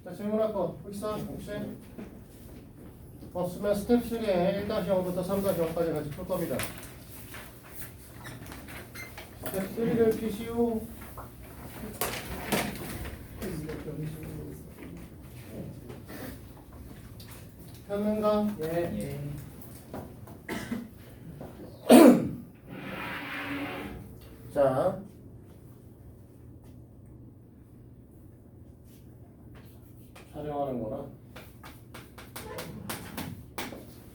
자, 질문할 거 있어? 혹시? 없으면 스텝 3에 1-0부터 3-0까지 같이 풀 겁니다. 스텝 3를 피시오. 했는가? 예. 자, 촬영하는 거라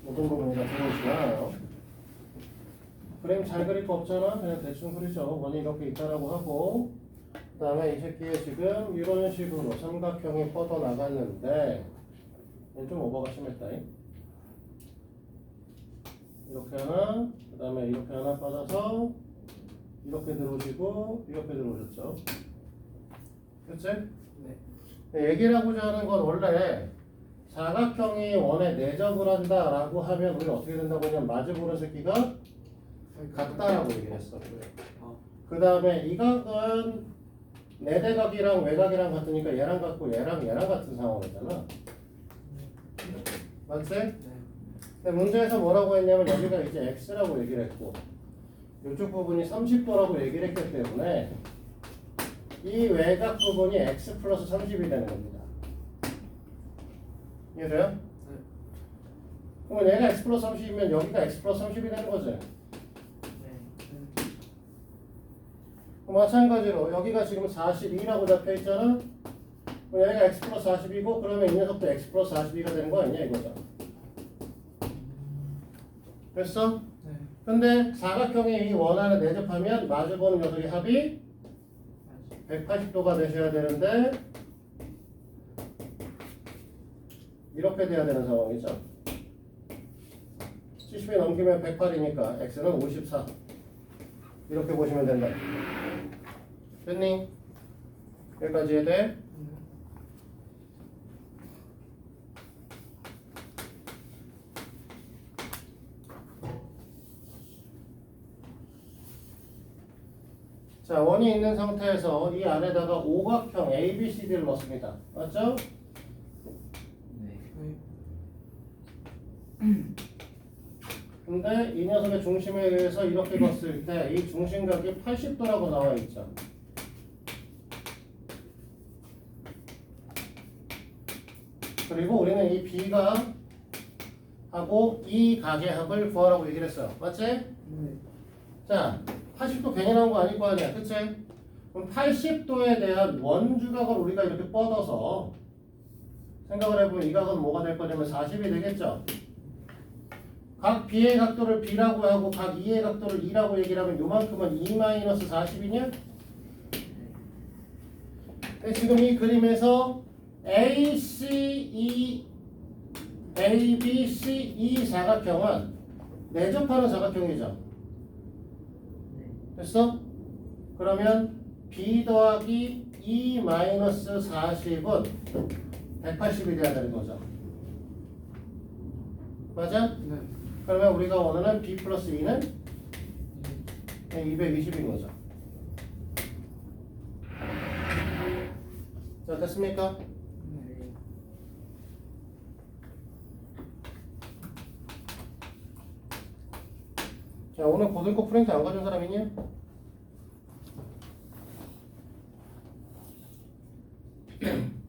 모든 부분이 다 들어오지 않아요. 그림 잘 그릴 거 없잖아. 그냥 대충 그리죠. 원이 이렇게 있다라고 하고, 그 다음에 이 새끼에 지금 이런 식으로 삼각형이 뻗어 나갔는데, 얘는 좀 오버가 심했다. 이렇게 하나, 그 다음에 이렇게 하나 빠져서 이렇게 들어오시고 이렇게 들어오셨죠. 그치? 네. 얘기를 하고자 하는 건 원래 사각형이 원에 내접을 한다라고 하면 우리가 어떻게 된다고 하냐면 마주보는 새끼가 같다라고 얘기를 했어. 그 다음에 이 각은 내대각이랑 외각이랑 같으니까 얘랑 같고 얘랑 같은 상황이잖아. 맞지? 근데 문제에서 뭐라고 했냐면 여기가 이제 x라고 얘기를 했고 이쪽 부분이 30도라고 얘기를 했기 때문에 이 외곽 부분이 x 플러스 30이 되는 겁니다. 이해돼요? 그러면 얘가 x 플러스 30이면 여기가 x 플러스 30이 되는 거지. 마찬가지로 여기가 지금 42라고 잡혀 있잖아. 그럼 여기가 x 플러스 40이고 그러면 이 녀석도 x 플러스 42가 되는 거 아니냐 이거죠. 됐어? 네. 근데 사각형이 원하는 내접하면 마주보는 녀석의 합이 180도가 되셔야 되는데 이렇게 돼야 되는 상황이죠. 70이 넘기면 108이니까 x는 54 이렇게 보시면 된다. 됐니? 여기까지 해야 돼? 자, 원이 있는 상태에서 이 안에다가 오각형 ABCD를 넣습니다. 맞죠? 근데 이 녀석의 중심에 의해서 이렇게 봤을 때 이 중심각이 80도라고 나와 있죠. 그리고 우리는 이 B가 하고 이 각의 합을 구하라고 얘기를 했어요. 맞지? 자, 80도 괜히 나온 거 아닐 거 아니야. 그치? 그럼 80도에 대한 원주각을 우리가 이렇게 뻗어서 생각을 해보면 이 각은 뭐가 될 거냐면 40이 되겠죠? 각 B의 각도를 B라고 하고 각 E의 각도를 E라고 얘기를 하면 요만큼은 E-40이냐? 지금 이 그림에서 ACE, ABCE 사각형은 내접하는 사각형이죠. 됐어? 그러면 B 더하기 E-40은 180이 돼야 되는 거죠. 맞아? 네. 그러면 우리가 원하는 B 플러스 E는 220인 거죠. 자, 됐습니까? 자, 오늘 고등급 프린트 안 가져온 사람 있니?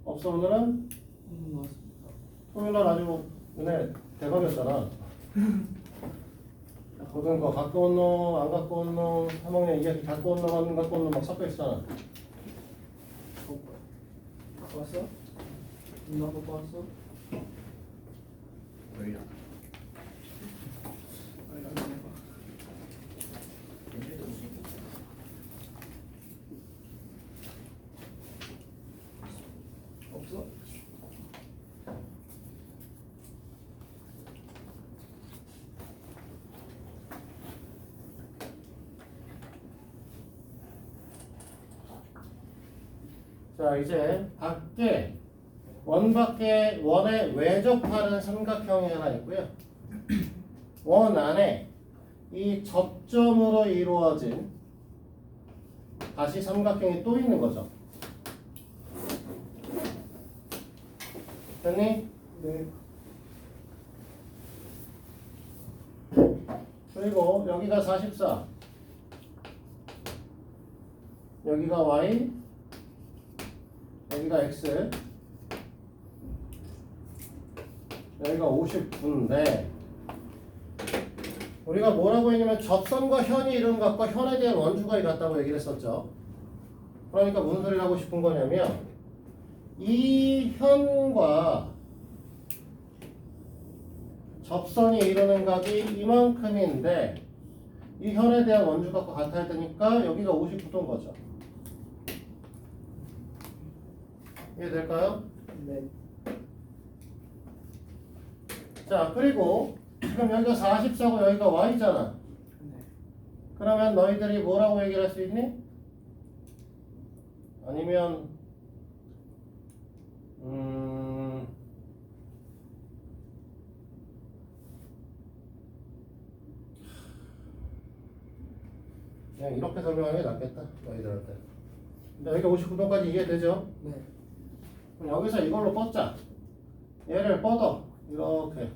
없어. 오늘은? 토요일날 아주 은혜 대박이었잖아. 고등급 갖고 온 놈, 안 갖고 온 놈, 3학년 이야기 갖고 온 놈, 안 갖고 온 놈 막 섞여 있잖아. 왔어? 누나 보고 왔어? 왜요? 빨리 안 해봐. 없어? 자, 이제 밖에 원 밖에 원에 외접하는 삼각형이 하나 있고요. 원 안에 이 접점으로 이루어진 다시 삼각형이 또 있는 거죠. 됐니? 네. 그리고 여기가 44. 여기가 y. 여기가 x. 여기가 59인데 우리가 뭐라고 했냐면 접선과 현이 이룬 값과 현에 대한 원주각이 같다고 얘기를 했었죠. 그러니까 무슨 소리를 하고 싶은 거냐면 이 현과 접선이 이루는 각이 이만큼인데 이 현에 대한 원주각과 같아야 되니까 여기가 59도인 거죠. 이해될까요? 네. 자, 그리고 지금 여기가 44고 여기가 y잖아. 네. 그러면 너희들이 뭐라고 얘기를 할 수 있니? 아니면 그냥 이렇게 설명하는 게 낫겠다 너희들한테. 근데 여기 59도까지 이해되죠? 네. 그럼 여기서 이걸로 뻗자. 얘를 뻗어 이렇게.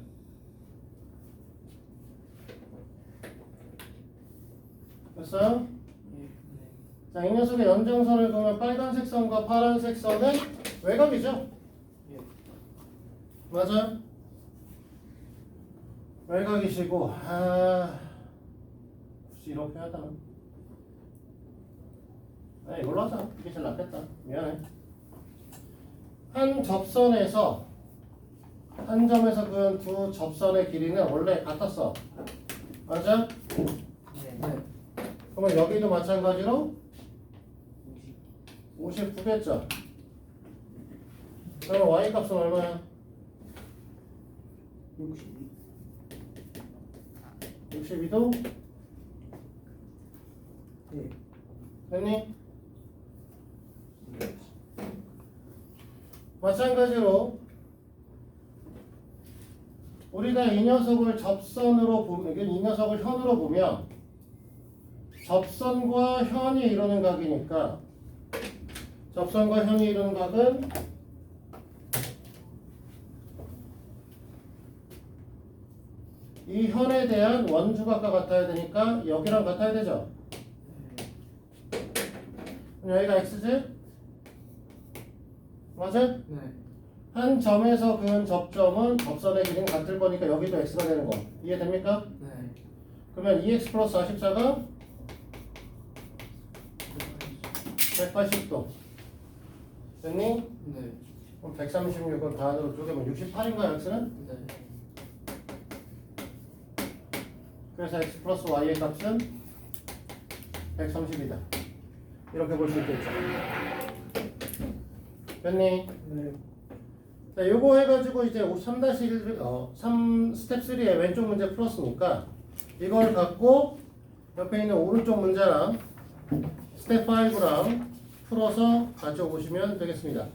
됐어요? 네. 자, 이 녀석의 연장선을 그으면 빨간색 선과 파란색 선은 외곽이죠? 예. 맞아요? 외곽이시고, 굳이 이렇게 하자. 이걸로 하자. 이게 제일 낫겠다. 미안해. 한 접선에서, 한 점에서 그은 두 접선의 길이는 원래 같았어. 맞아? 네. 그러면 여기도 마찬가지로 59겠죠? 그러면 y 값은 얼마야? 62. 62도? 네. 됐니? 마찬가지로 우리가 이 녀석을 접선으로 보면, 이 녀석을 현으로 보면 접선과 현이 이루는 각이니까 접선과 현이 이루는 각은 이 현에 대한 원주각과 같아야 되니까 여기랑 같아야 되죠. 그럼 여기가 x지? 맞아? 네. 한 점에서 그은 접점은 접선의 길이는 같을 거니까 여기도 x가 되는 거 이해됩니까? 네. 그러면 2x 플러스 44가 180도 됐니? 네. 그럼 136을 반으로 쪼개면 68인가요 x는? 네. 그래서 x 플러스 y의 값은 130이다 이렇게 볼 수 있겠죠. 됐니? 네. 자, 요거 해가지고 이제 3-1, 3 스텝 3의 왼쪽 문제 풀었으니까 이걸 갖고 옆에 있는 오른쪽 문제랑 스텝 5랑 풀어서 가져오시면 되겠습니다.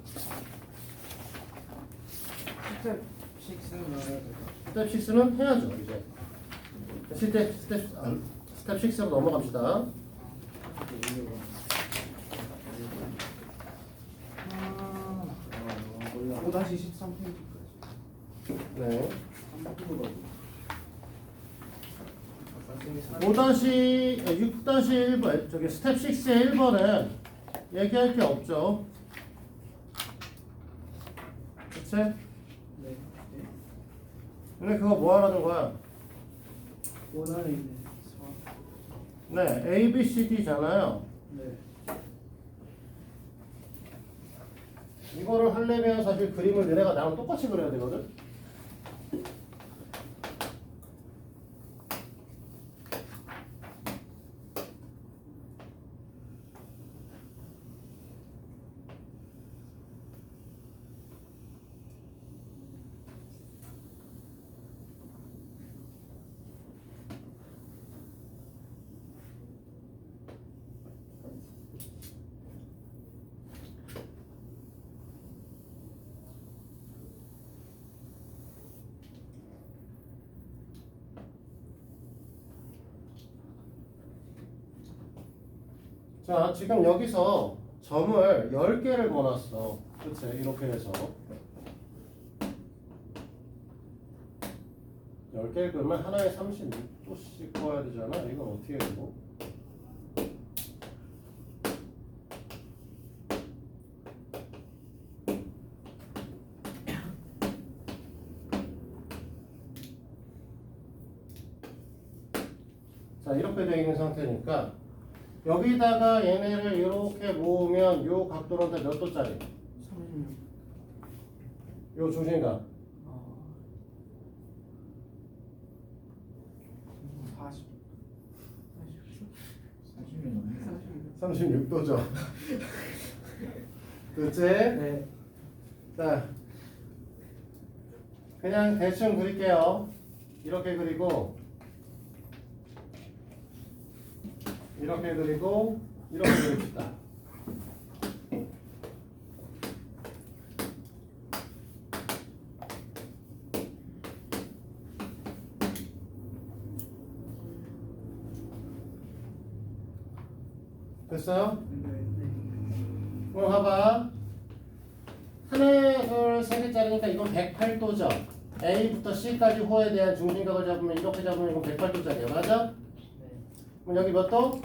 스텝 6는 알아야 돼요. 스텝 6는 해야죠, 이제. 스텝 6로 넘어갑시다. 5-13페이지까지. 네. 6-1번, 저기 스텝 6의 1번은 얘기할 게 없죠. 그치? 네. 근데 그거 뭐 하라는 거야? 원안에 있는 네, A, B, C, D잖아요. 네. 이거를 하려면 사실 그림을 너네가 나랑 똑같이 그려야 되거든? 자, 지금 여기서 점을 10개를 모았어. 그치? 이렇게 해서. 10개를 그러면 하나에 36도씩 구워야 되잖아. 이건 어떻게 해야 되고? 자, 이렇게 되어 있는 상태니까 여기다가 얘네를 이렇게 모으면 요 각도는 다 몇 도짜리? 36. 요 중심각 40. 40년 36도죠. 그치? 네. 자, 그냥 대충 그릴게요. 이렇게 그리고 이렇게 그리고 이렇게 그립시다. 됐어요? 그럼 봐봐. 하나, 둘, 세 개짜리니까 이건 108도죠. A부터 C까지 호에 대한 중심각을 잡으면 이렇게 잡으면 이건 108도짜리야. 맞아? 그럼 여기 몇 도?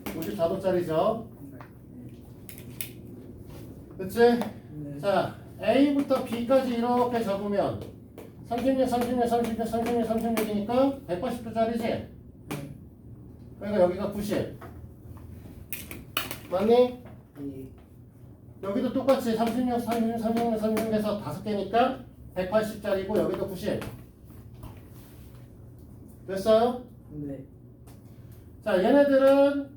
54도짜리죠. 그치? 네. 자, A부터 B까지 이렇게 잡으면 36, 36, 36, 36, 36이니까 180도짜리지? 그러니까 여기가 90. 맞니? 이 여기도 똑같이 36, 36, 36, 36에서 5개니까 180짜리고 여기도 90. 됐어요? 네. 자, 얘네들은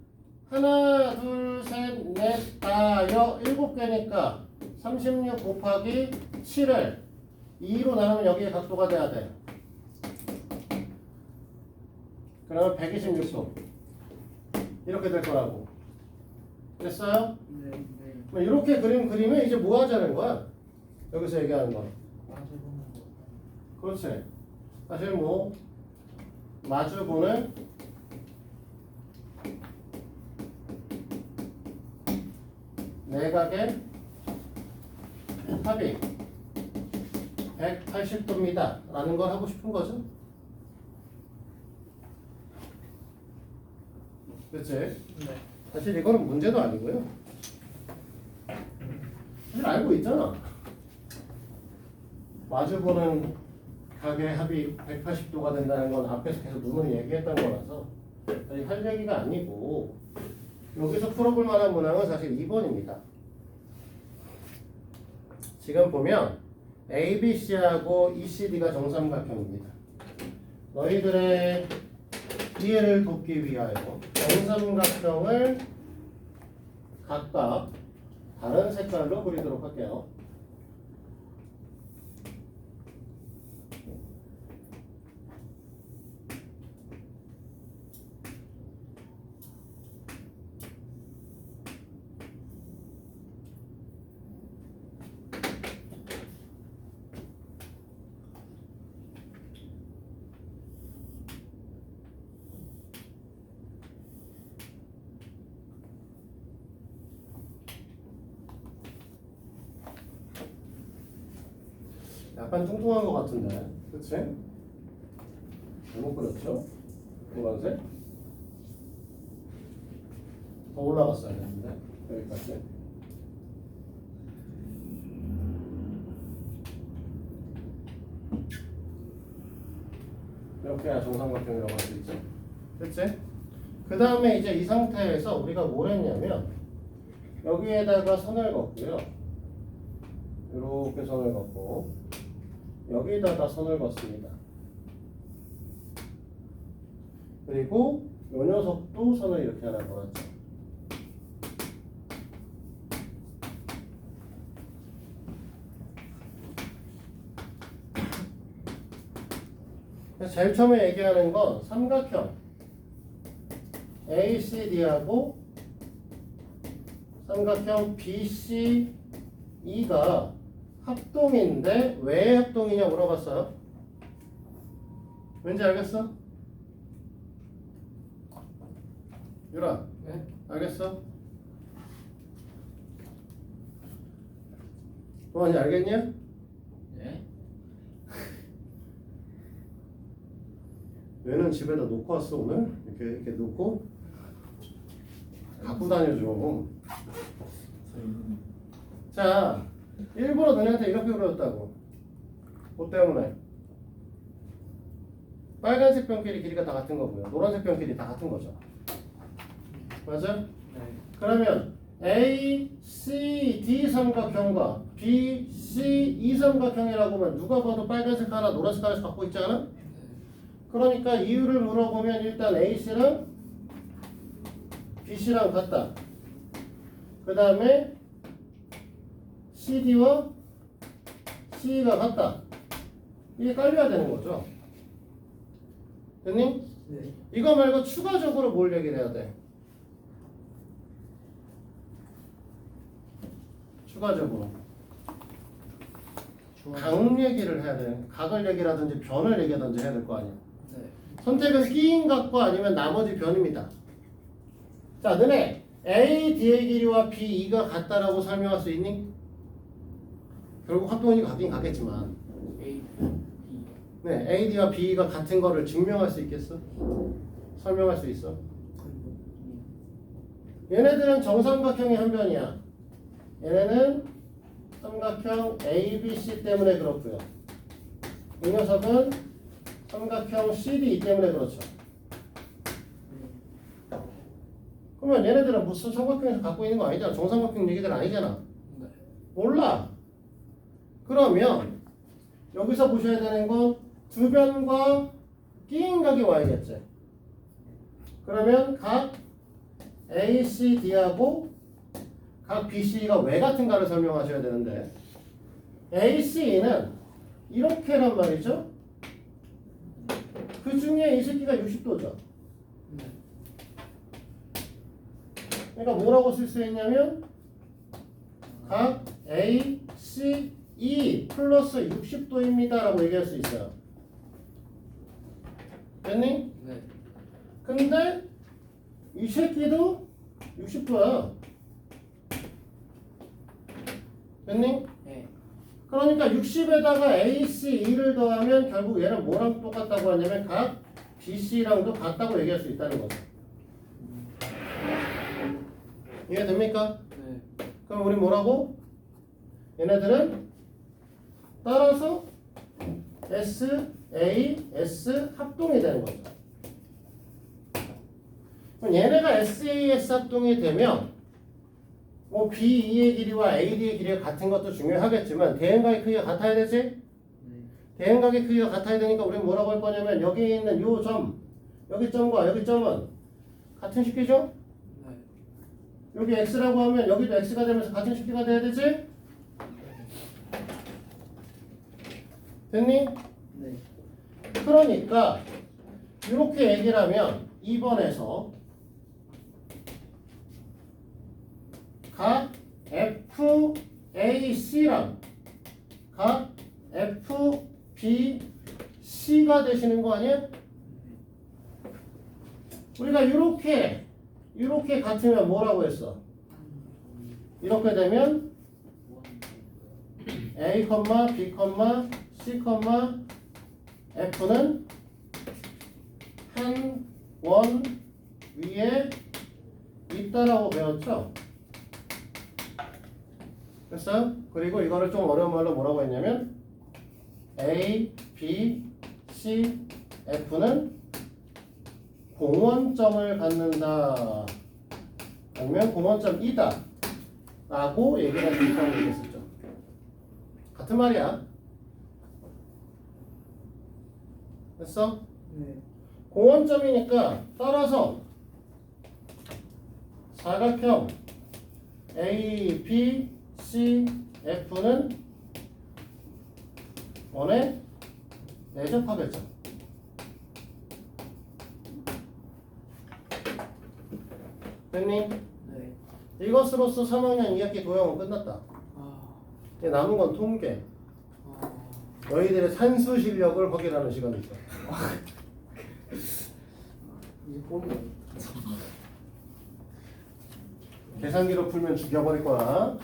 하나, 둘, 셋, 넷, 다, 7개니까 36 곱하기 7을 2로 나누면 여기에 각도가 돼야 돼. 그러면 126도. 이렇게 될 거라고. 됐어요? 네. 네. 그럼 이렇게 그리면 이제 뭐 하자는 거야? 여기서 얘기하는 거. 마주보는 거. 그렇지. 사실 뭐 마주보는 내각의 합이 180도입니다. 라는 걸 하고 싶은 거죠. 그렇지? 네. 사실 이거는 문제도 아니고요. 사실 알고 있잖아. 마주보는 각의 합이 180도가 된다는 건 앞에서 계속 누누이 얘기했던 거라서 사실 할 얘기가 아니고 여기서 풀어볼 만한 문항은 사실 2번입니다. 지금 보면 ABC하고 ECD가 정삼각형입니다. 너희들의 이해를 돕기 위하여 정삼각형을 각각 다른 색깔로 그리도록 할게요. 약간 뚱뚱한 것 같은데, 그치? 잘못 그렸죠? 노란색? 더 올라갔어야 되는데, 여기까지. 이렇게 해야 정삼각형이라고 할 수 있죠? 그치? 그 다음에 이제 이 상태에서 우리가 뭘 했냐면, 여기에다가 선을 걷고요. 이렇게 선을 걷고, 여기다가 선을 걷습니다. 그리고 이 녀석도 선을 이렇게 하나 걸었죠. 그래서 제일 처음에 얘기하는 건 삼각형 ACD하고 삼각형 BCE가 합동인데 왜 합동이냐 물어봤어요. 왠지 알겠어? 유라, 네. 알겠어? 뭐하니 알겠냐? 네? 얘는 집에다 놓고 왔어 오늘? 이렇게 놓고 갖고 다녀줘. 자, 일부러 너네한테 이렇게 그렸다고. 뭐 때문에? 빨간색 변끼리 길이가 다 같은 거고요. 노란색 변끼리 다 같은 거죠. 맞아? 네. 그러면 A, C, D 삼각형과 B, C, E 삼각형이라고 하면 누가 봐도 빨간색 하나, 노란색 하나씩 갖고 있지 않아? 그러니까 이유를 물어보면 일단 AC랑 BC랑 같다. 그 다음에 CD와 CE가 같다. 이게 깔려야 되는 거죠. 됐니? 네. 이거 말고 추가적으로 뭘 얘기를 해야 돼? 추가적으로 각 얘기를 해야 돼. 각을 얘기라든지 변을 얘기하든지 해야 될 거 아니야. 네. 선택은 끼인 각과 아니면 나머지 변입니다. 자, 너네 A, D의 길이와 B, E가 같다라고 설명할 수 있니? 결국 합동이 같긴 같겠지만 A, B. 네, A, D와 B가 같은 거를 증명할 수 있겠어? 설명할 수 있어? 얘네들은 정삼각형의 한 변이야. 얘네는 삼각형 ABC 때문에 그렇고요. 이 녀석은 삼각형 CD 때문에 그렇죠. 그러면 얘네들은 무슨 삼각형에서 갖고 있는 거 아니잖아. 정삼각형 얘기들 아니잖아. 네. 몰라. 그러면 여기서 보셔야 되는 건 두 변과 끼인 각이 와야겠지. 그러면 각 ACD하고 각 BC가 왜 같은가를 설명하셔야 되는데 AC는 이렇게란 말이죠. 그 중에 이 새끼가 60도죠. 네. 그러니까 뭐라고 쓸 수 있냐면 각 A, C, E 플러스 60도입니다 라고 얘기할 수 있어요. 됐니? 네. 근데 이 새끼도 60도야. 됐니? 네. 그러니까 60에다가 ACE를 더하면 결국 얘는 뭐랑 똑같다고 하냐면 각 BC랑도 같다고 얘기할 수 있다는 거죠. 이해됩니까? 네. 그럼 우리 뭐라고? 얘네들은 따라서 SAS 합동이 되는 거죠. 그럼 얘네가 SAS 합동이 되면 뭐 BE의 길이와 AD의 길이가 같은 것도 중요하겠지만 대응각의 크기가 같아야 되지? 네. 대응각의 크기가 같아야 되니까 우리는 뭐라고 할 거냐면 여기 있는 요 점, 여기 점과 여기 점은 같은 식기죠? 네. 여기 X라고 하면 여기도 X가 되면서 같은 식기가 돼야 되지? 됐니? 네. 그러니까 이렇게 얘기를 하면 2번에서 각 FAC랑 각 FBC가 되시는 거 아니에요? 우리가 이렇게 같으면 뭐라고 했어? 이렇게 되면 A, B, C, F는 한 원 위에 있다라고 배웠죠? 됐어요? 그리고 이거를 좀 어려운 말로 뭐라고 했냐면 A, B, C, F는 공원점을 갖는다 아니면 공원점이다 라고 얘기를 할 수 있다고 얘기했었죠. 같은 말이야. 됐어? 네. 공원점이니까 따라서 사각형 A, B, C, F는 원에 내접하겠죠. 됐니? 네. 이것으로서 3학년 2학기 도형은 끝났다. 아. 이제 남은 건 통계. 아. 너희들의 산수 실력을 확인하는 시간이 있어. 이제 꼴이네. 계산기로 풀면 죽여버릴 거야.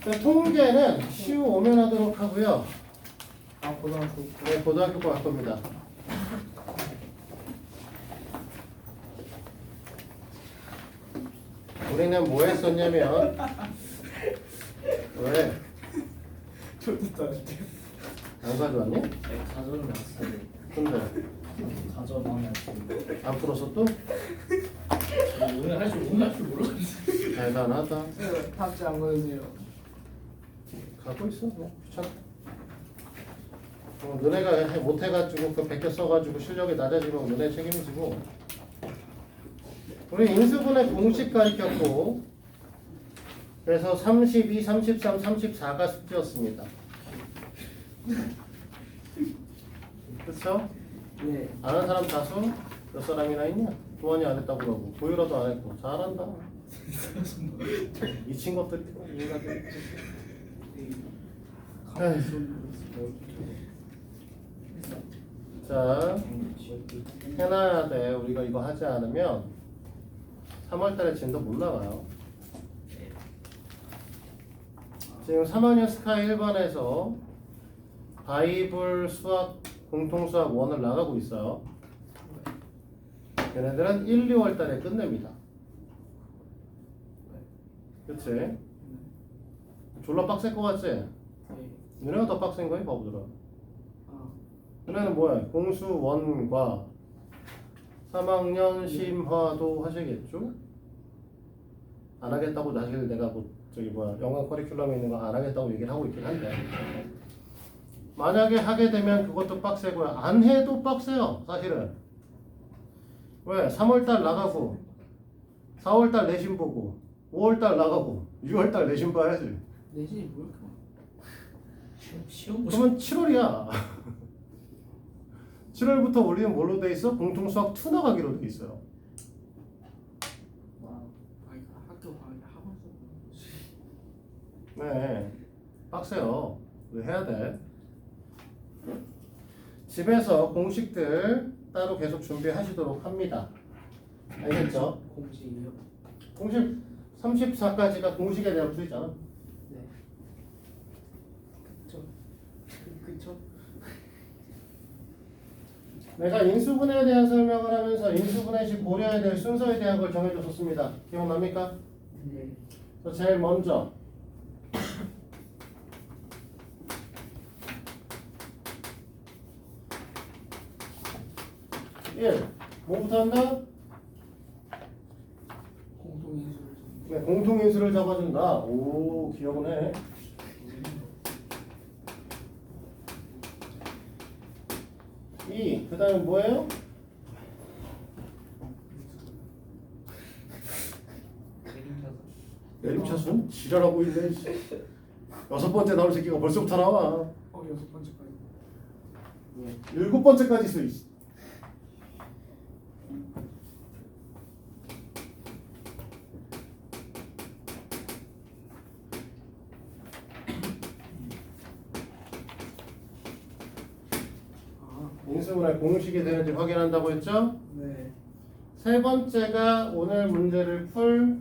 자, 통계는 시우 오면 하도록 하고요. 아, 고등학교. 네, 고등학교 거 할 겁니다. 우리는 뭐 했었냐면 왜? 저도 따를게요. 안 가져왔니? 가져는 왔어요. 근데 가져방에 왔어요. 안 풀었어 또? 오늘 할줄 모르겠어요. 대단하다. 쌤 답지 안 걸으세요. 가고 있어. 뭐 귀찮아. 너네가 못해가지고 그 베껴 써가지고 실력이 낮아지면 너네 책임이지고. 우리 인수분해 공식 가르쳤고 그래서 32, 33, 34가 숙제였습니다. 그쵸? 네. 아는 사람 다수? 몇 사람이나 있냐? 도원이 안 했다고 그러고 고유라도 안 했고 잘한다. 미친 것들이 인간들이. 자, 해놔야 돼. 우리가 이거 하지 않으면 3월달에 진도 못 나가요. 지금 3학년 스카이 1반에서 바이블 수학 공통수학 1을 나가고 있어요. 얘네들은 1, 2월달에 끝냅니다. 그치? 졸라 빡셀 것 같지? 네. 너네가 더 빡센 거야 바보들아. 아, 너네는 뭐야? 공수 1과 3학년 심화도 하시겠죠? 안 하겠다고 사실 내가 뭐 저기 뭐야 영어 커리큘럼에 있는 거 안 하겠다고 얘기를 하고 있긴 한데 만약에 하게 되면 그것도 빡세고요. 안 해도 빡세요 사실은. 왜? 3월달 나가고 4월달 내신 보고 5월달 나가고 6월달 내신 봐야지. 내신이 뭐 이렇게 많아? 시험 그러면 7월이야. 7월부터 우리는 뭘로 돼 있어? 공통수학 2 나가기로 돼 있어요. 아, 이거 학교 가기 학원 수업. 네, 빡세요. 우리 해야 돼. 집에서 공식들 따로 계속 준비하시도록 합니다. 알겠죠? 공식이요? 공식 34까지가 공식에 대한 풀이잖아. 네. 그쵸. 그쵸. 내가 인수분해에 대한 설명을 하면서 인수분해 시 고려해야 될 순서에 대한 걸 정해줬었습니다. 기억납니까? 네. 그래서 제일 먼저 1. 뭐부터 한다? 공동인수를 좀. 네, 공통인수를 잡아준다. 오, 기억은 해. 2. 그 다음에 뭐예요? 내림차순? 지랄하고 있네. 6번째 나올 새끼가 벌써부터 나와. 6번째까지. 7번째까지 있어. 이 아, 인수분해 공식이 되는지 확인한다고 했죠? 네. 세 번째가 오늘 문제를 풀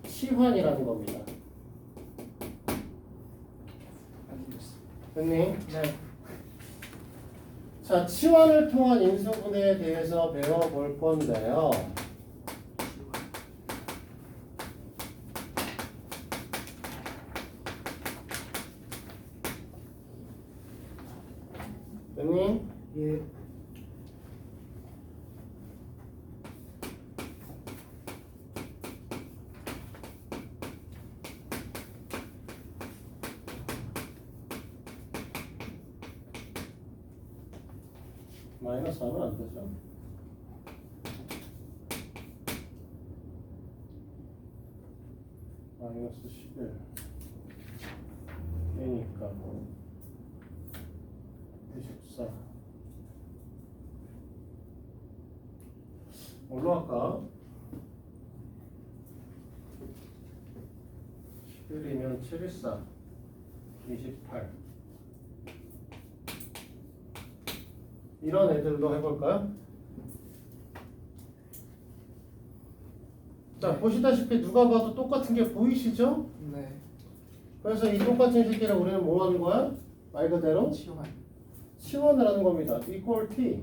치환이라는 겁니다. 됐니? 네. 자, 치환을 통한 인수분해에 대해서 배워볼 건데요. 됐니? 예. 마이너스 하면 안 되죠. 마이너스 11 A니까 뭐 24 뭘로 할까? 11이면 714 28 이런 애들로 해볼까요? 자, 보시다시피 누가 봐도 똑같은 게 보이시죠? 네. 그래서 이 똑같은 새끼를 우리는 뭐 하는 거야? 말 그대로 치환. 치환을 하는 겁니다. equal t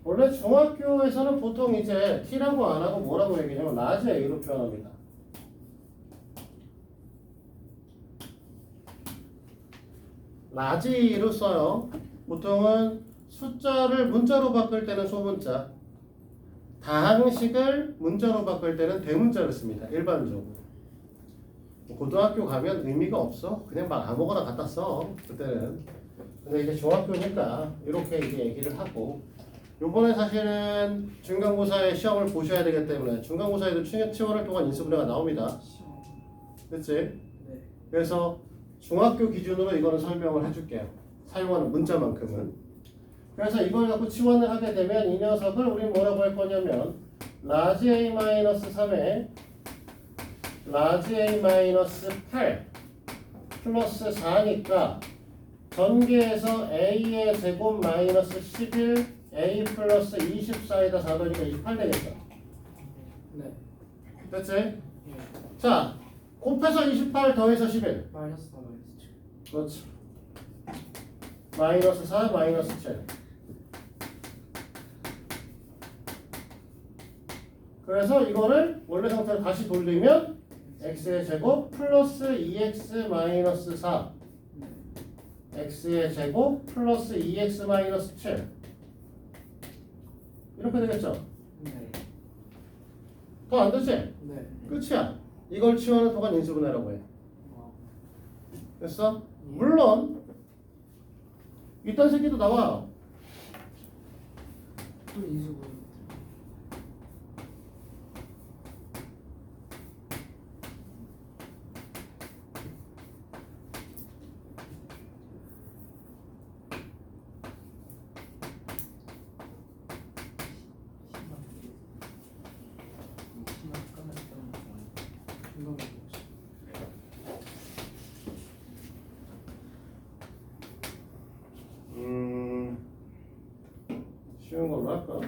원래 중학교에서는 보통 이제 t라고 안 하고 뭐라고 얘기하냐면 라지 a로 표현합니다. 라지로 써요. 보통은 숫자를 문자로 바꿀 때는 소문자, 다항식을 문자로 바꿀 때는 대문자를 씁니다. 일반적으로. 고등학교 가면 의미가 없어. 그냥 막 아무거나 갖다 써. 그때는. 근데 이제 중학교니까 이렇게 이제 얘기를 하고, 요번에 사실은 중간고사의 시험을 보셔야 되기 때문에 중간고사에도 치원을 통한 인수분해가 나옵니다. 시험. 그치? 네. 그래서 중학교 기준으로 이거는 설명을 해줄게요. 사용하는 문자만큼은. 그래서 이걸 갖고 치환을 하게 되면 이 녀석을 우리 뭐라고 할 거냐면 라지 a-3에 라지 a-8 플러스 4니까 전개에서 a의 제곱 마이너스 11 a 플러스 24에다 4더니까 28 되겠죠. 네. 됐지? 예. 자, 곱해서 28 더해서 11. 마이너스 4 마이너스 7. 그렇지. 마이너스 4 마이너스 7. 그래서 이거를 원래 상태로 다시 돌리면 x의 제곱 플러스 2x 마이너스 4 x의 제곱 플러스 2x 마이너스 7 이렇게 되겠죠? 네. 더 안 되지? 네. 끝이야. 이걸 치환을 통한 인수분해라고 해. 와. 됐어? 물론 이딴 새끼도 나와. 또 인수분. 이거 뭐지? 쉬운 걸로 할까?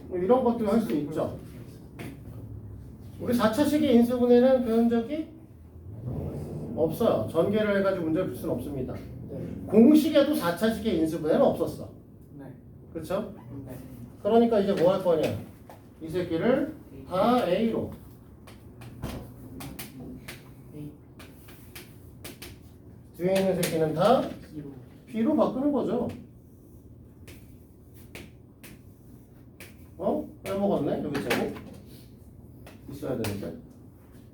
뭐 이런 것도 할 수 있죠. 우리 4차식의 인수분해는 배운 적이 없어요. 전개를 해가지고 문제를 풀 수는 없습니다. 네. 공식에도 4차식의 인수분해는 없었어. 네. 그렇죠? 네. 그러니까 이제 뭐 할 거냐? 이 새끼를 다 A로 뒤에 있는 새끼는 다 B로. B로 바꾸는 거죠. 빼먹었네? 여기 제곱 있어야 되는데.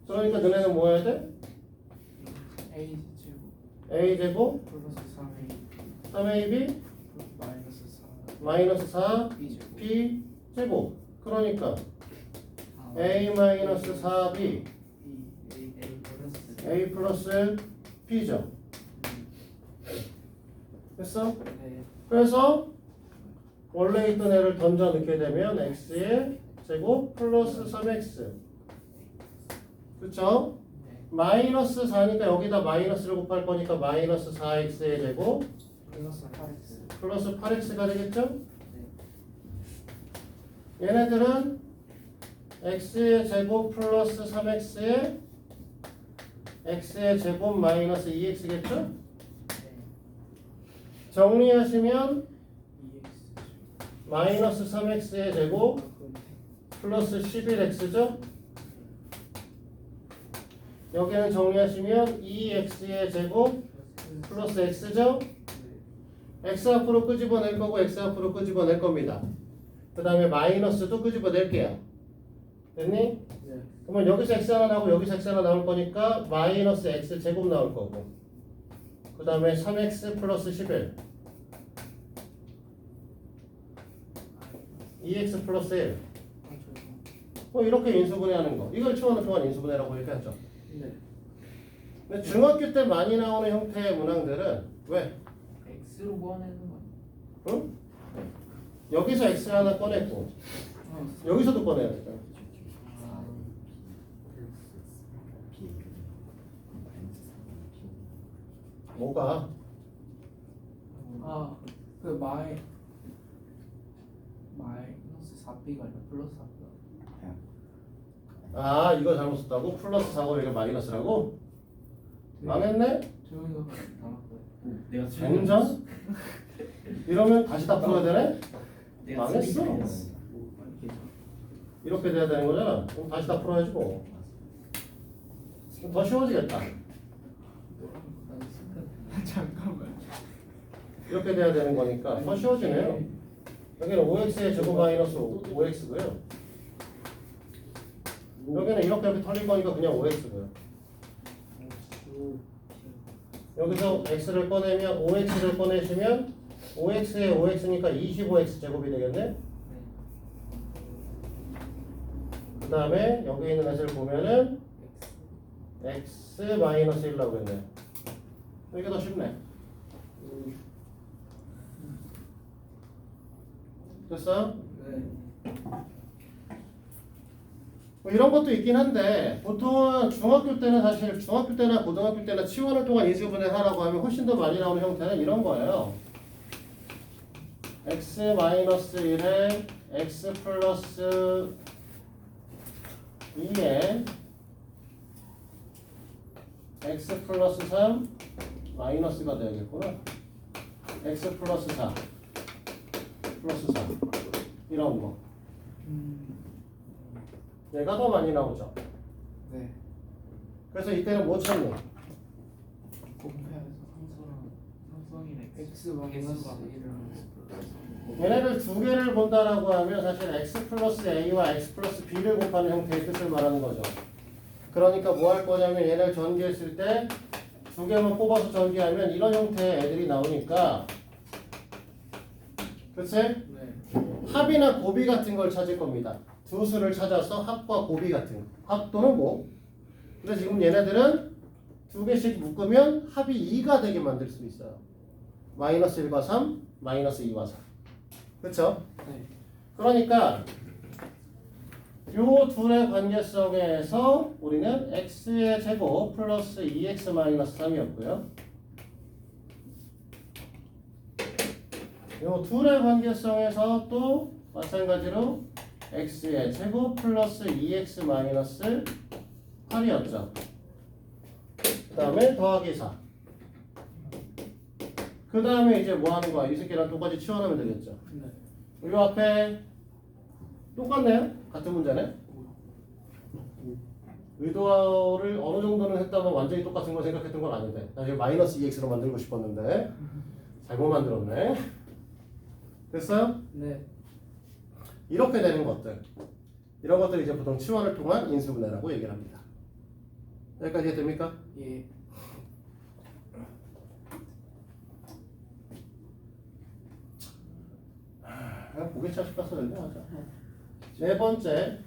그러니까 너네는 뭐 해야 돼? A 제곱 A 제곱 플러스 3A 3AB 마이너스 4 마이너스 4 B 제곱 B 제곱. 그러니까 아, A 마이너스 4B B A 플러스 A 플러스 B죠. 됐어? 네. 그래서 원래 있던 애를 던져 넣게 되면 x의 제곱 플러스 3x. 그쵸? 네. 마이너스 4니까 여기다 마이너스를 곱할 거니까 마이너스 4x의 제곱 플러스 8X 플러스 8x가 되겠죠? 네. 얘네들은 x의 제곱 플러스 3x에 x의 제곱 마이너스 2x겠죠? 네. 정리하시면 2X 마이너스 3x의 제곱 플러스 11x죠? 여기는 정리하시면 2x의 제곱 플러스 x죠? x 앞으로 끄집어낼 거고 x 앞으로 끄집어낼 겁니다. 그 다음에 마이너스도 끄집어낼게요. 됐니? 네. 그러면 여기서 x 하나 나오고 여기서 x 하나 나올 거니까 마이너스 x 제곱 나올 거고 그 다음에 3x 플러스 11 2x 플러스 1 이렇게 인수분해하는 거. 이걸 치환을 통한 인수분해라고 얘기하죠. 네. 근데 중학교 때 많이 나오는 형태의 문항들은 왜? X로 구하내는 거 아니야? 응? 여기서 x 하나 꺼냈고 여기서도 꺼내야 되잖아. 뭐가? 아, 그 마이너스 4B가 아니라 플러스 4B가. 아 이거 잘못 썼다고? 플러스 4고 여기가 마이너스라고? 망했네? 조용히가 나왔고요. 내가 젠장? 이러면 다시 다 풀어야 되네? 내가 망했어. 쓰레기였어. 이렇게 돼야 되는 거잖아. 그럼 다시 다 풀어야지 뭐. 그럼 더 쉬워지겠다. 잠깐만. 이렇게 돼야 되는 거니까 더 쉬워지네요. 여기는 5x의 제곱 마이너스 5x고요. 여기는 이렇게 털릴 거니까 그냥 5x고요. 여기서 x를 꺼내면 5x를 꺼내시면 5x에 5x니까 25x 제곱이 되겠네. 그 다음에 여기 있는 애를 보면은 x 마이너스 1 나오겠네. 이게 더 쉽네. 됐어? 네. 뭐 이런 것도 있긴 한데 보통은 중학교 때는 사실 중학교 때나 고등학교 때나 치원을 통한 인수분해 하라고 하면 훨씬 더 많이 나오는 형태는 이런 거예요. x 마이너스 1에 x 플러스 2에 x 플러스 3 마이너스가 되겠구나. x 플러스 4 플러스 4 이런 거. 얘가 더 많이 나오죠. 네. 그래서 이때는 뭐 찾니? 곱해서 상성이네. X 마이너스 1을 얘네들 두 개를 본다라고 하면 사실 x 플러스 a와 x 플러스 b를 곱하는 형태의 뜻을 말하는 거죠. 그러니까 뭐 할 거냐면 얘네를 전개했을 때 두 개만 뽑아서 전개하면 이런 형태의 애들이 나오니까, 그치? 네. 합이나 곱이 같은 걸 찾을 겁니다. 두 수를 찾아서 합과 곱이 같은 합 또는 곱. 근데 지금 얘네들은 두 개씩 묶으면 합이 2가 되게 만들 수 있어요. 마이너스 1과 3, 마이너스 2와 4. 그쵸? 네. 그러니까 요 둘의 관계성에서 우리는 x의 제곱 플러스 2x 마이너스 3이었고요. 요 둘의 관계성에서 또 마찬가지로 x의 제곱 플러스 2x 마이너스 8이었죠. 그 다음에 더하기 4. 그 다음에 이제 뭐 하는 거야? 이 새끼랑 똑같이 치환하면 되겠죠. 네. 요 앞에 똑같네요? 같은 문제네? 의도를 어느 정도는 했다면 완전히 똑같은 걸 생각했던 건 아닌데 나 지금 마이너스 2x로 만들고 싶었는데 잘못 만들었네. 됐어요? 네. 이렇게 되는 것들, 이런 것들 이제 보통 치환을 통한 인수분해라고 얘기를 합니다. 여기까지 됩니까? 예. 그냥 고개차식 가서 연구하자. 네 번째,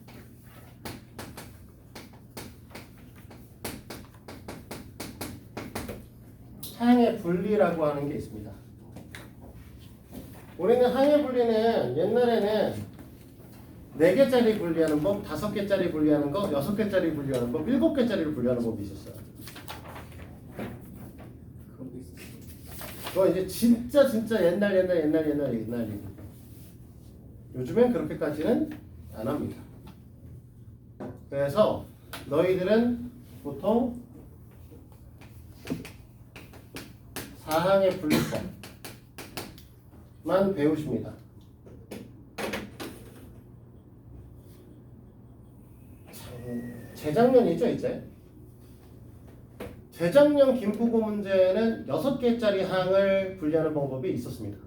항의 분리라고 하는 게 있습니다. 우리는 항의 분리는 옛날에는 4개짜리 분리하는 법, 5개짜리 분리하는 거, 6개짜리 분리하는 법, 7개짜리를 분리하는 법이 있었어요. 그런 게 있어요. 그거 이제 진짜 옛날 얘기. 요즘엔 그렇게까지는 안 합니다. 그래서 너희들은 보통 사항의 분리법만 배우십니다. 재작년이죠 이제. 재작년 김포고 문제는 6개짜리 항을 분리하는 방법이 있었습니다.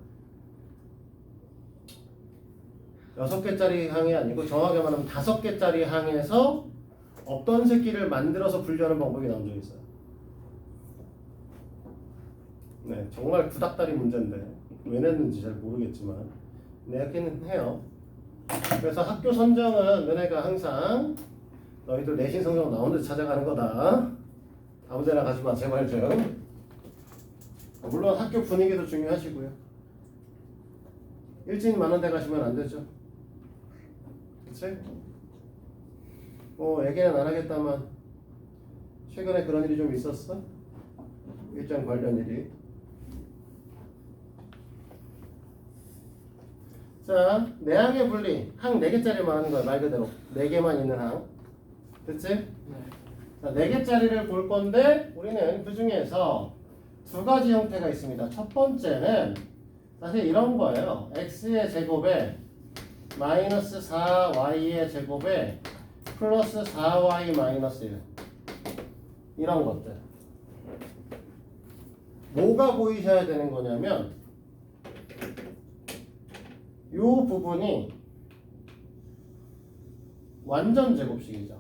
6개짜리 항이 아니고 정확하게 말하면 5개짜리 항에서 없던 새끼를 만들어서 분리하는 방법이 나온 적이 있어요. 네, 정말 구닥다리 문제인데 왜 냈는지 잘 모르겠지만 내긴 해요. 그래서 학교 선정은 너네가 항상 너희들 내신 성적 나오는 데 찾아가는 거다. 아무데나 가지 마 제발 좀. 물론 학교 분위기도 중요하시고요. 일진 많은 데 가시면 안 되죠. 그치? 뭐 얘기는 안 하겠다만 최근에 그런 일이 좀 있었어? 일정 관련 일이. 자, 내항의 분리. 항 4개짜리 말하는 거야 말 그대로. 4개만 있는 항. 됐지? 네. 자, 4개짜리를 볼 건데 우리는 그 중에서 두 가지 형태가 있습니다. 첫 번째는 사실 이런 거예요. x의 제곱에 마이너스 4y의 제곱에 플러스 4y 마이너스 1 이런 것들. 뭐가 보이셔야 되는 거냐면 이 부분이 완전 제곱식이죠.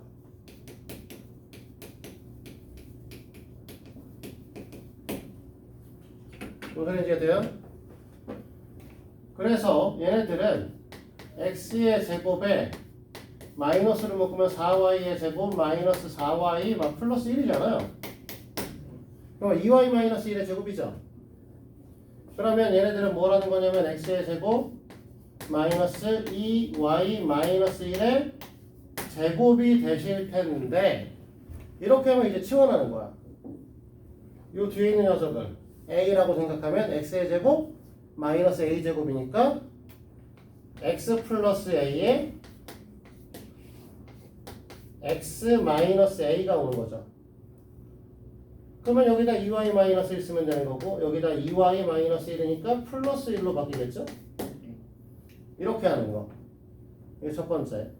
무슨 얘기가 돼요? 그래서 얘네들은 x의 제곱에 마이너스를 묶으면 4y의 제곱 마이너스 4y 막 플러스 1이잖아요. 그럼 2y 마이너스 1의 제곱이죠. 그러면 얘네들은 뭐라는 거냐면 x의 제곱 마이너스 2y 마이너스 1의 제곱이 되실 텐데 이렇게 하면 이제 치환하는 거야. 요 뒤에 있는 녀석을 a라고 생각하면 x의 제곱 마이너스 a 제곱이니까 x 플러스 a에 x 마이너스 a가 오는 거죠. 그러면 여기다 2y 마이너스 1 쓰면 되는 거고 여기다 2y 마이너스 1이니까 플러스 1로 바뀌겠죠? 이렇게 하는 거. 이게 첫 번째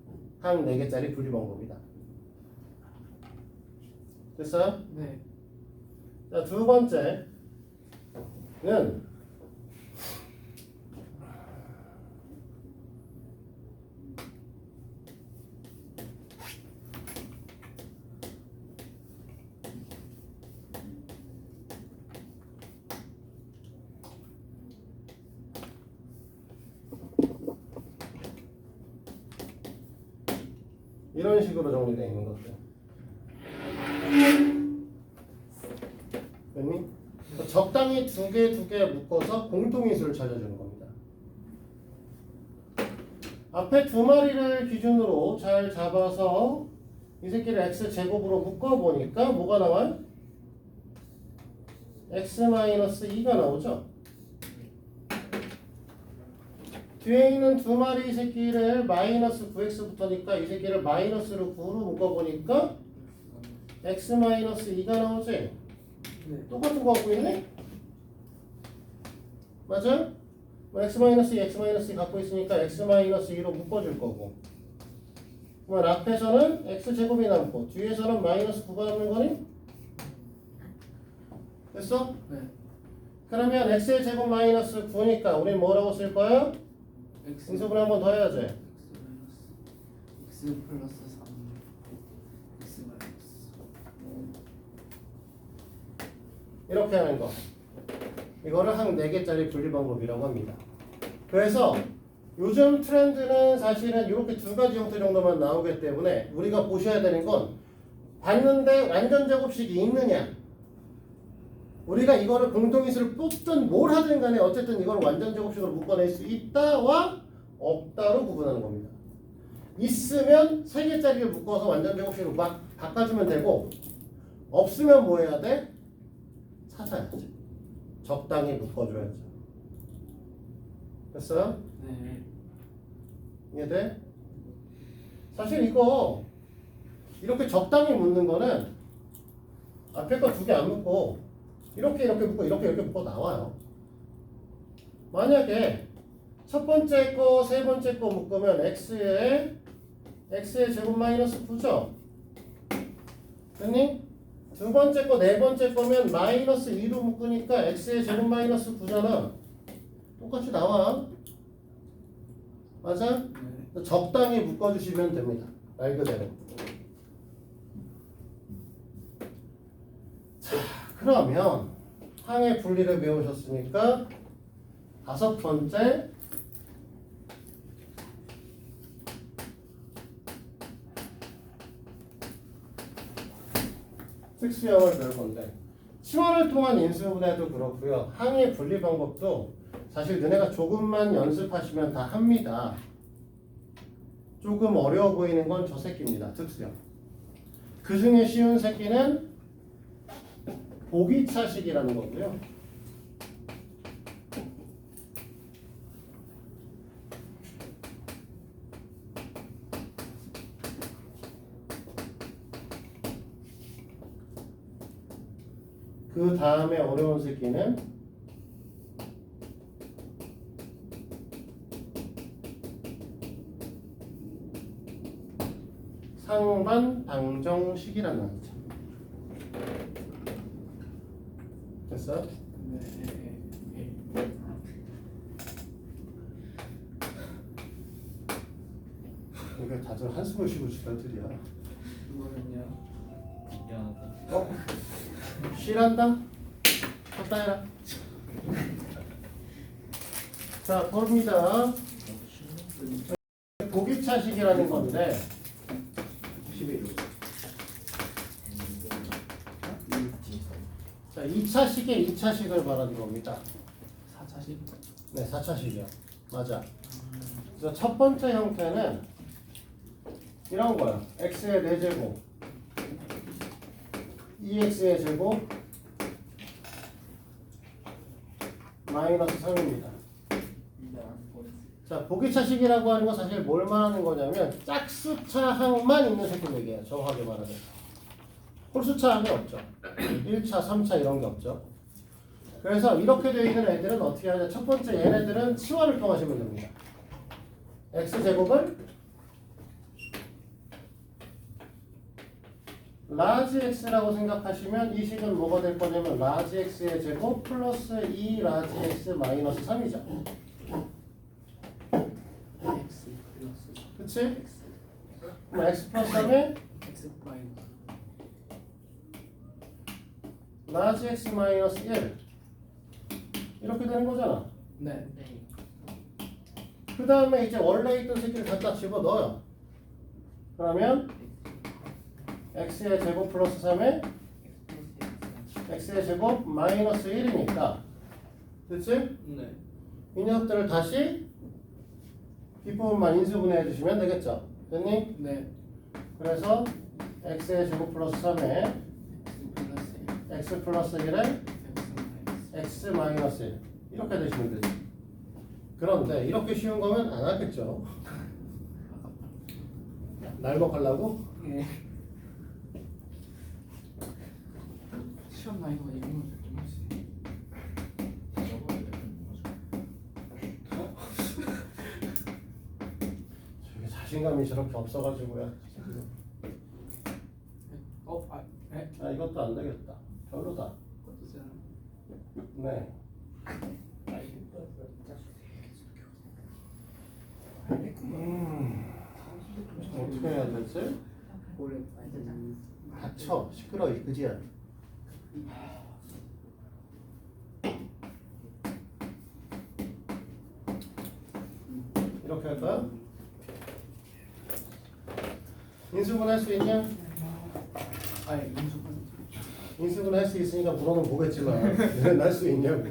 항 4개짜리 분리 방법이다. 됐어요? 네. 자, 두 번째는 이런 식으로 정리되어 있는 것들. 됐니? 적당히 두 개 묶어서 공통인수를 찾아주는 겁니다. 앞에 두 마리를 기준으로 잘 잡아서 이 새끼를 x제곱으로 묶어보니까 뭐가 나와요? x-2가 나오죠? 뒤에 있는 두 마리 새끼를 마이너스 9x부터니까 이 새끼를 마이너스로 9로 묶어보니까 x-2가 나오지? 네. 똑같은 거 갖고 있네? 맞아? 뭐 x-2, x-2 갖고 있으니까 x-2로 묶어줄 거고 그러면 앞에서는 x제곱이 남고 뒤에서는 마이너스 9가 남는 거니? 됐어? 네. 그러면 x의 제곱 마이너스 9니까 우린 뭐라고 쓸 거야? X 인수분해 한 번 더 해야지. X 플러스 3 X 마이너스 이렇게 하는 거. 이거를 항 4개짜리 분리 방법이라고 합니다. 그래서 요즘 트렌드는 사실은 이렇게 두 가지 형태 정도만 나오기 때문에 우리가 보셔야 되는 건 봤는데 완전 제곱식이 있느냐 우리가 이거를 공통인수를 뽑든 뭘 하든 간에 어쨌든 이걸 완전 제곱식으로 묶어낼 수 있다와 없다로 구분하는 겁니다. 있으면 3개짜리를 묶어서 완전 제곱식으로 막 바꿔주면 되고 없으면 뭐 해야 돼? 찾아야지. 적당히 묶어줘야죠. 됐어요? 네. 이해돼? 사실 이거 이렇게 적당히 묶는 거는 앞에 거 2개 안 묶고 이렇게 묶고 이렇게 묶고 나와요. 만약에 첫 번째 거, 세 번째 거 묶으면 x의 제곱 마이너스 9죠? 됐니? 두 번째 거, 네 번째 거면 마이너스 2로 묶으니까 x의 제곱 마이너스 9잖아. 똑같이 나와. 맞아? 네. 적당히 묶어주시면 됩니다. 말 그대로. 자, 그러면 항의 분리를 배우셨으니까 5번째 특수형을 배울 건데 치환을 통한 인수분해도 그렇고요. 항의 분리 방법도 사실 너네가 조금만 연습하시면 다 합니다. 조금 어려워 보이는 건 저 새끼입니다. 특수형. 그 중에 쉬운 새끼는 보기차식이라는 거고요. 그 다음에 어려운 새끼는 상반 방정식이라는 거죠. 됐어? 네. 이게 다들 한숨을 쉬고 싶다들이야. 이거는요. 미안하다. 어? 쉬란다? 쳤다 해라. 자, 봅니다. 보기차식이라는 건데 11호. 자, 2차식에 2차식을 말하는 겁니다. 4차식. 네, 4차식이요. 맞아. 그래서 첫 번째 형태는 이런 거야. x의 4제곱 2x의 제곱 마이너스 3입니다. 자, 보기차식이라고 하는 건 사실 뭘 말하는 거냐면 짝수차항만 있는 새끼 얘기예요. 정확하게 말하면. 홀수차항이 없죠. 1차, 3차 이런 게 없죠. 그래서 이렇게 되어 있는 애들은 어떻게 하냐. 첫 번째 얘네들은 치환을 통하시면 됩니다. x제곱을 라지 x라고 생각하시면 이 식은 뭐가 될 거냐면 라지 x의 제곱 플러스 2 라지 x 마이너스 3이죠. X 플러스 그치? X. 그럼 x 플러스 3에 X 마이너스. 라지 x 마이너스 1 이렇게 되는 거잖아. 네. 그 다음에 이제 원래 있던 새끼를 갖다 집어넣어요. 그러면 x의 제곱 플러스 3에 x의 제곱 마이너스 1이니까 그치? 네. 이 녀석들을 다시 뒷부분만 인수분해해 주시면 되겠죠. 됐니? 네. 그래서 x의 제곱 플러스 3에 X 플러스 x 플러스 1에 X 마이너스. x 마이너스 1 이렇게 되시면 되죠. 그런데 이렇게 쉬운 거면 안 하겠죠. 날먹하려고? 예. 시험 나이가 이거는 좀 하지. 저게 자신감이 저렇게 없어가지고요. 네. 아 이것도 안 되겠다. 별로다. 어떠세요? 네. 어떻게 해야 되지? 원래 닥쳐. 시끄러워. 그지야. 이렇게 할까요? 인수분 할 수 있냐? 아예 인수분. 인수분 할 수 있으니까 물어는 보겠지만 왜 날 수 있냐고.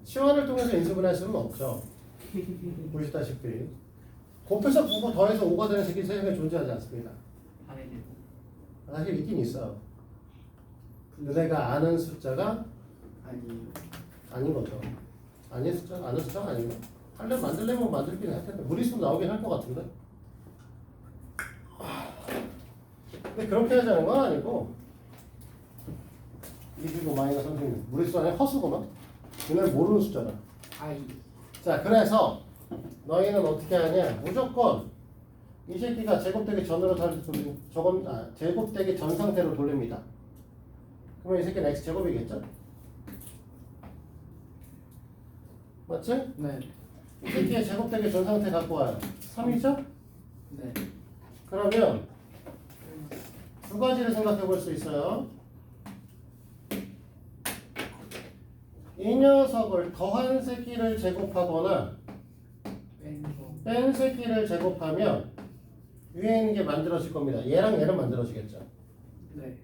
치환을 통해서 인수분 할 수는 없죠. 보시다시피 곱해서 9고 더해서 5가 되는 새끼 세상에 존재하지 않습니다. 사실 있긴 있어요. 너네가 아는 숫자가 아니요. 아닌 거죠. 아닌 숫자, 아는 숫자가 아니고 하려면 만들려면 만들긴 할 텐데 무리수로 나오긴 할 것 같은데. 근데 그렇게 하자는 건 아니고 25 마이너스 36 무리수 안에 허수구나. 너네 모르는 숫자다. 아이. 자, 그래서 너희는 어떻게 하냐? 무조건 이 새끼가 제곱되기 전으로 돌리면 저건 제곱되기 전 상태로 돌립니다. 그러면 이 새끼는 x 제곱이겠죠? 맞지? 네. 이 새끼의 제곱되기 전 상태 갖고 와요. 3이죠? 네. 그러면 두 가지를 생각해 볼 수 있어요. 이 녀석을 더한 새끼를 제곱하거나 뺀거. 뺀 새끼를 제곱하면 위에 있는 게 만들어질 겁니다. 얘랑 얘는 만들어지겠죠. 네.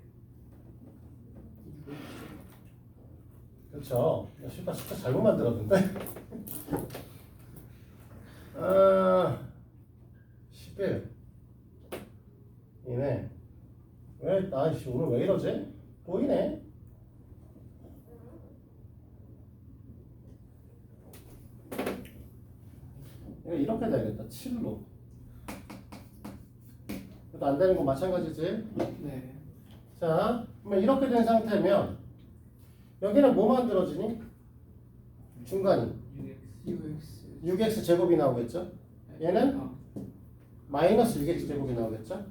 그렇죠. 숫자 잘못 만들었는데. 아, 11 이네. 왜 나씨 오늘 왜 이러지? 보이네. 이거 이렇게 돼야겠다. 7로. 이것도 안 되는 건 마찬가지지. 네. 자, 그러면 이렇게 된 상태면 여기는 뭐 만들어지니? 중간이 UX 6x 제곱이 나오겠죠? 얘는 아, 마이너스 6x 제곱이 나오겠죠?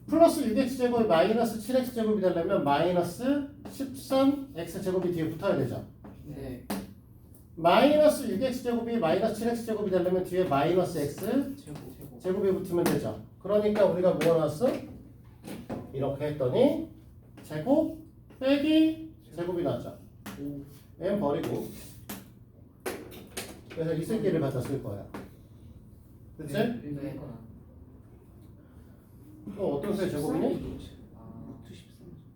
플러스 6x 제곱이 마이너스 7x 제곱이 되려면 마이너스 13x 제곱이 뒤에 붙어야 되죠? 네. 마이너스 6x 제곱이 마이너스 7x 제곱이 되려면 뒤에 마이너스 x 제곱. 제곱이 붙으면 되죠? 그러니까 우리가 뭐 나왔어? 이렇게 했더니 제곱 빼기 제곱이 나왔죠? n 버리고 그래서 이 새끼를 갖다 쓸 거야. 그치? 네. 또 어떤 수의 제곱이니? 아, 13.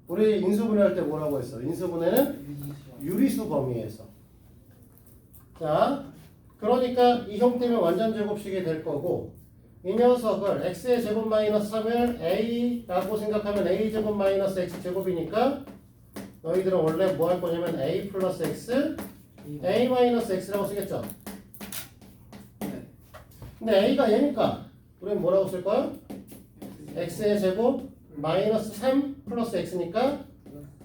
우리 인수분해할 때 뭐라고 했어? 인수분해는 유리수 범위에서. 자, 그러니까 이 형태면 완전 제곱식이 될 거고 이 녀석을 x의 제곱 마이너스 3을 a라고 생각하면 a 제곱 마이너스 x 제곱이니까 너희들은 원래 뭐 할 거냐면 a 플러스 x a 마이너스 x라고 쓰겠죠? 네. 근데 a가 얘니까 우리는 뭐라고 쓸 거야? x의 제곱 마이너스 3 플러스 x니까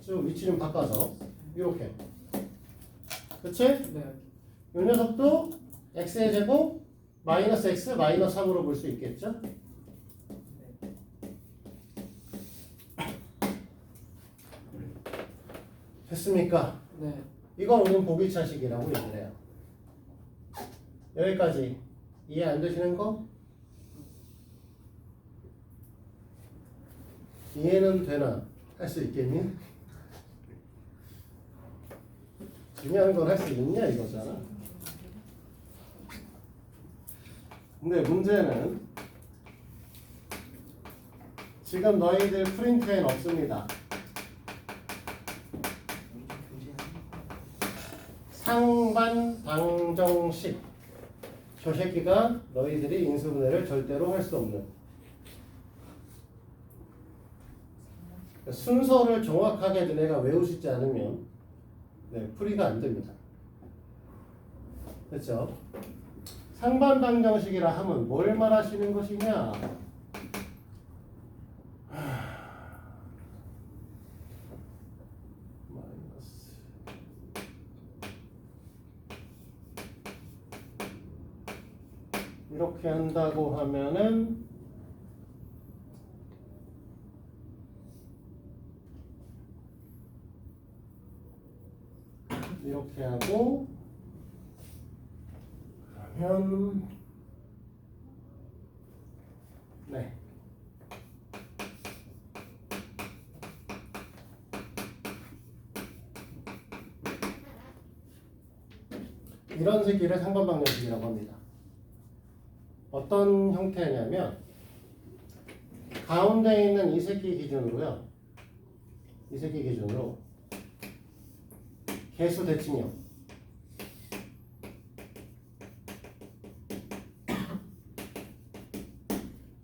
좀 위치 좀 바꿔서 이렇게. 그치? 네. 이 녀석도 x의 제곱 마이너스 x 마이너스 3으로 볼 수 있겠죠? 됐습니까? 네. 이걸 우리는 보기차식이라고 얘기를 해요. 여기까지 이해 안 되시는 거? 이해는 되나? 할 수 있겠니? 중요한 걸 할 수 있냐 이거잖아. 근데 문제는 지금 너희들 프린트엔 없습니다. 상반 방정식 저 새끼가 너희들이 인수분해를 절대로 할 수 없는 순서를 정확하게 너네가 외우시지 않으면 풀이가 안 됩니다. 그렇죠? 상반 방정식이라 하면 뭘 말하시는 것이냐? 마이너스 이렇게 한다고 하면은 이렇게 하고 그러면 네 이런 새끼를 상반 방정식이라고 합니다. 어떤 형태냐면 가운데 있는 이 새끼 기준으로요. 이 새끼 기준으로 개수 대칭형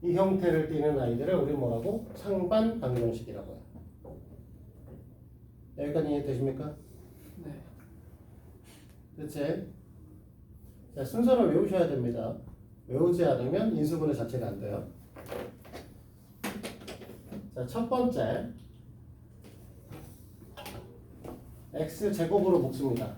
이 형태를 띠는 아이들을 우리 뭐라고? 상반 방정식이라고 해요. 여기까지 이해되십니까? 네. 그치? 자, 순서를 외우셔야 됩니다. 외우지 않으면 인수분해 자체가 안 돼요. 자, 첫 번째 x 제곱으로 묶습니다.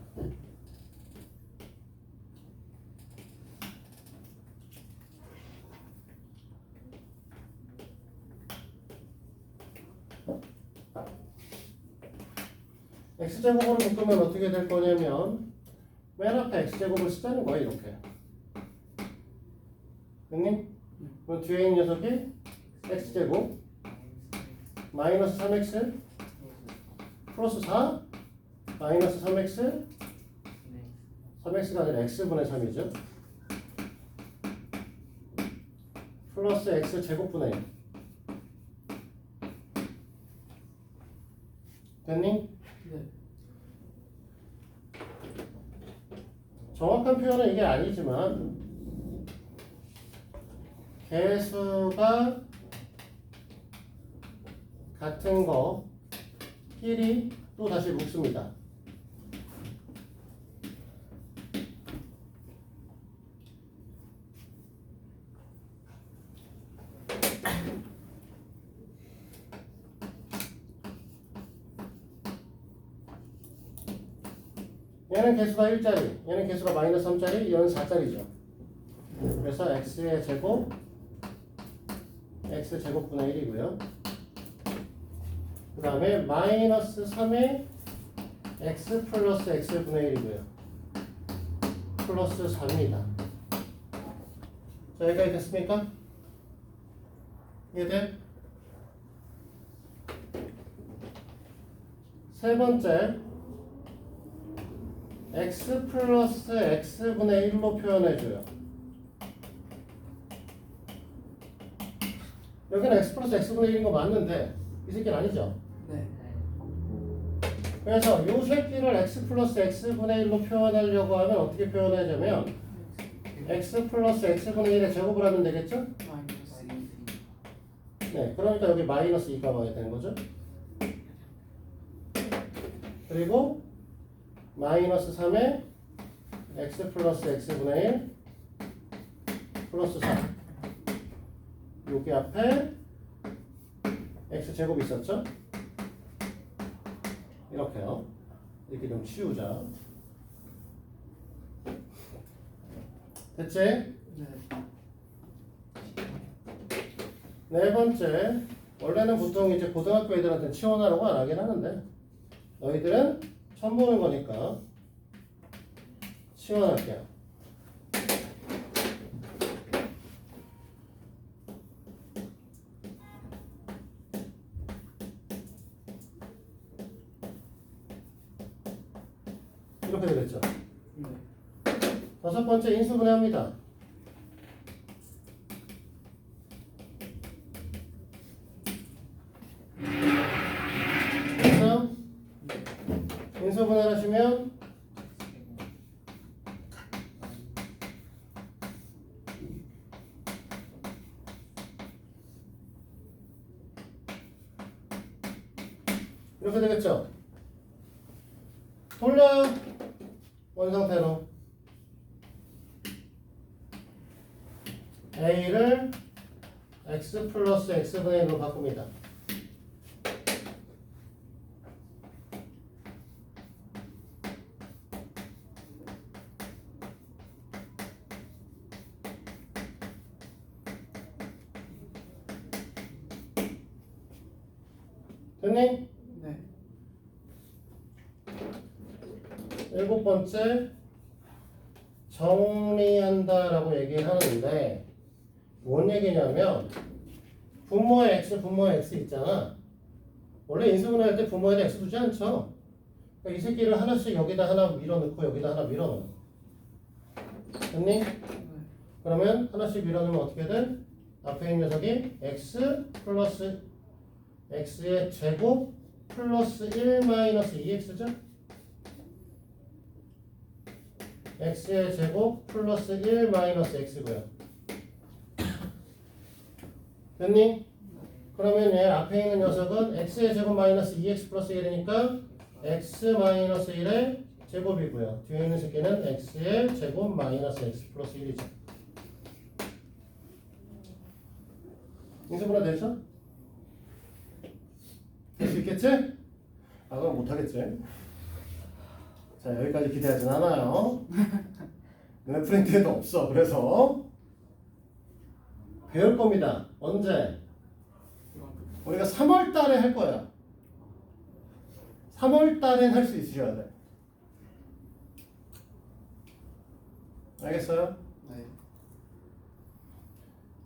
x제곱으로 묶으면 어떻게 될 거냐면 맨 앞에 x제곱을 쓰자는 거야 이렇게. 됐니? 그럼 뒤에 있는 녀석이 x제곱 마이너스 3x 플러스 4 마이너스 3x 3x가 아니라 x분의 3이죠. 플러스 x 제곱분의 1 됐니? 네. 정확한 표현은 이게 아니지만 개수가 같은 거끼리 또 다시 묶습니다. 얘는 개수가 1짜리, 얘는 개수가 마이너스 3짜리, 얘는 4짜리죠. 그래서 x의 제곱, x 제곱분의 1이고요. 그 다음에 마이너스 3의 x 플러스 x분의 1이고요. 플러스 4입니다. 자, 여기까지 됐습니까? 이해돼? 세 번째, x 플러스 x분의 1로 표현해줘요. 여기는 x 플러스 x분의 1인 거 맞는데 이 새끼는 아니죠? 네. 그래서 이 새끼를 x 플러스 x분의 1로 표현하려고 하면 어떻게 표현하자면 x 플러스 x분의 1의 제곱을 하면 되겠죠? 마이너스 2. 네, 그러니까 여기 마이너스 2가 와야 되는 거죠. 그리고 마이너스 3에 x 플러스 x분의 1 플러스 4 여기 앞에 x 제곱이 있었죠? 이렇게요. 이렇게 좀 치우자. 됐지? 네. 네 번째, 원래는 보통 이제 고등학교 애들한테 치원하라고 안 하긴 하는데 너희들은 처음 보는 거니까 치원할게요. 이렇게 되겠죠. 네. 다섯 번째 인수분해합니다. 그래서 인수분해를 하시면 이렇게 되겠죠. 돌려 원상태로 a를 x 플러스 x분의 1로 바꿉니다. 됐니? 네. 일곱 번째, 정리한다라고 얘기를 하는데 뭔 얘기냐면 분모의 x, 분모의 x 있잖아. 원래 인수분해 할 때 분모에다 x 두지 않죠. 그러니까 이 새끼를 하나씩 여기다 하나 밀어넣고 여기다 하나 밀어넣어. 됐니? 네. 그러면 하나씩 밀어넣으면 어떻게 돼? 앞에 있는 녀석이 x 플러스 x의 제곱 플러스 1 마이너스 2x죠? x의 제곱 플러스 1 마이너스 x고요. 됐니? 그러면 얘 앞에 있는 녀석은 x의 제곱 마이너스 2x 플러스 1이니까 x 마이너스 1의 제곱이고요. 뒤에 있는 새끼는 x의 제곱 마이너스 x 플러스 1이죠. 인수분해 되죠? 될 수 있겠지? 아 그럼 못하겠지? 자 여기까지 기대하진 않아요. 너네 프린트에도 없어. 그래서 배울 겁니다. 언제? 우리가 3월 달에 할 거야. 3월 달엔 할 수 있으셔야 돼. 알겠어요? 네.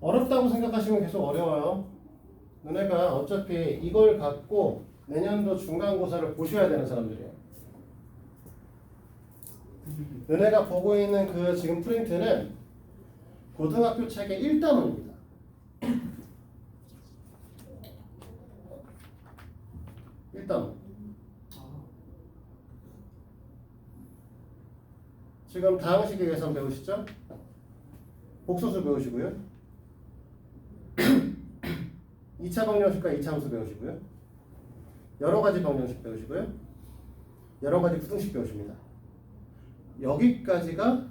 어렵다고 생각하시면 계속 어려워요. 너네가 어차피 이걸 갖고 내년도 중간고사를 보셔야 되는 사람들이에요. 너네가 보고 있는 그 지금 프린트는 고등학교 책의 1단원입니다. 일단 아, 지금 다항식의 계산 배우시죠? 복소수 배우시고요. 2차 방정식과 2차 함수 배우시고요. 여러 가지 방정식 배우시고요. 여러 가지 부등식 배우십니다. 여기까지가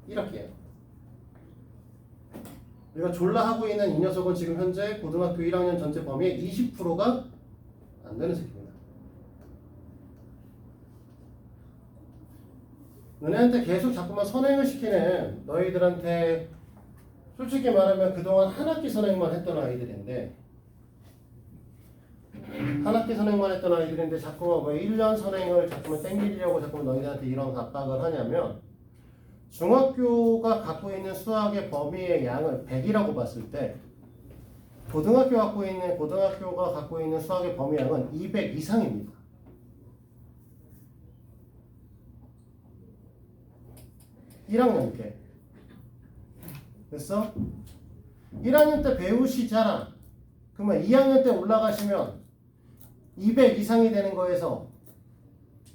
1학기예요. 우리가 졸라 하고 있는 이 녀석은 지금 현재 고등학교 1학년 전체 범위의 20%가 안 되는 새끼입니다. 너네한테 계속 자꾸만 선행을 시키는 너희들한테 솔직히 말하면 그동안 한 학기 선행만 했던 아이들인데 한 학기 선행만 했던 아이들인데 자꾸만 왜 1년 선행을 자꾸만 땡기려고 자꾸만 너희들한테 이런 압박을 하냐면 중학교가 갖고 있는 수학의 범위의 양을 100이라고 봤을 때 고등학교가 갖고 있는 수학의 범위 양은 200 이상입니다. 1학년 때 됐어? 1학년 때 배우시잖아. 그러면 2학년 때 올라가시면 200 이상이 되는 거에서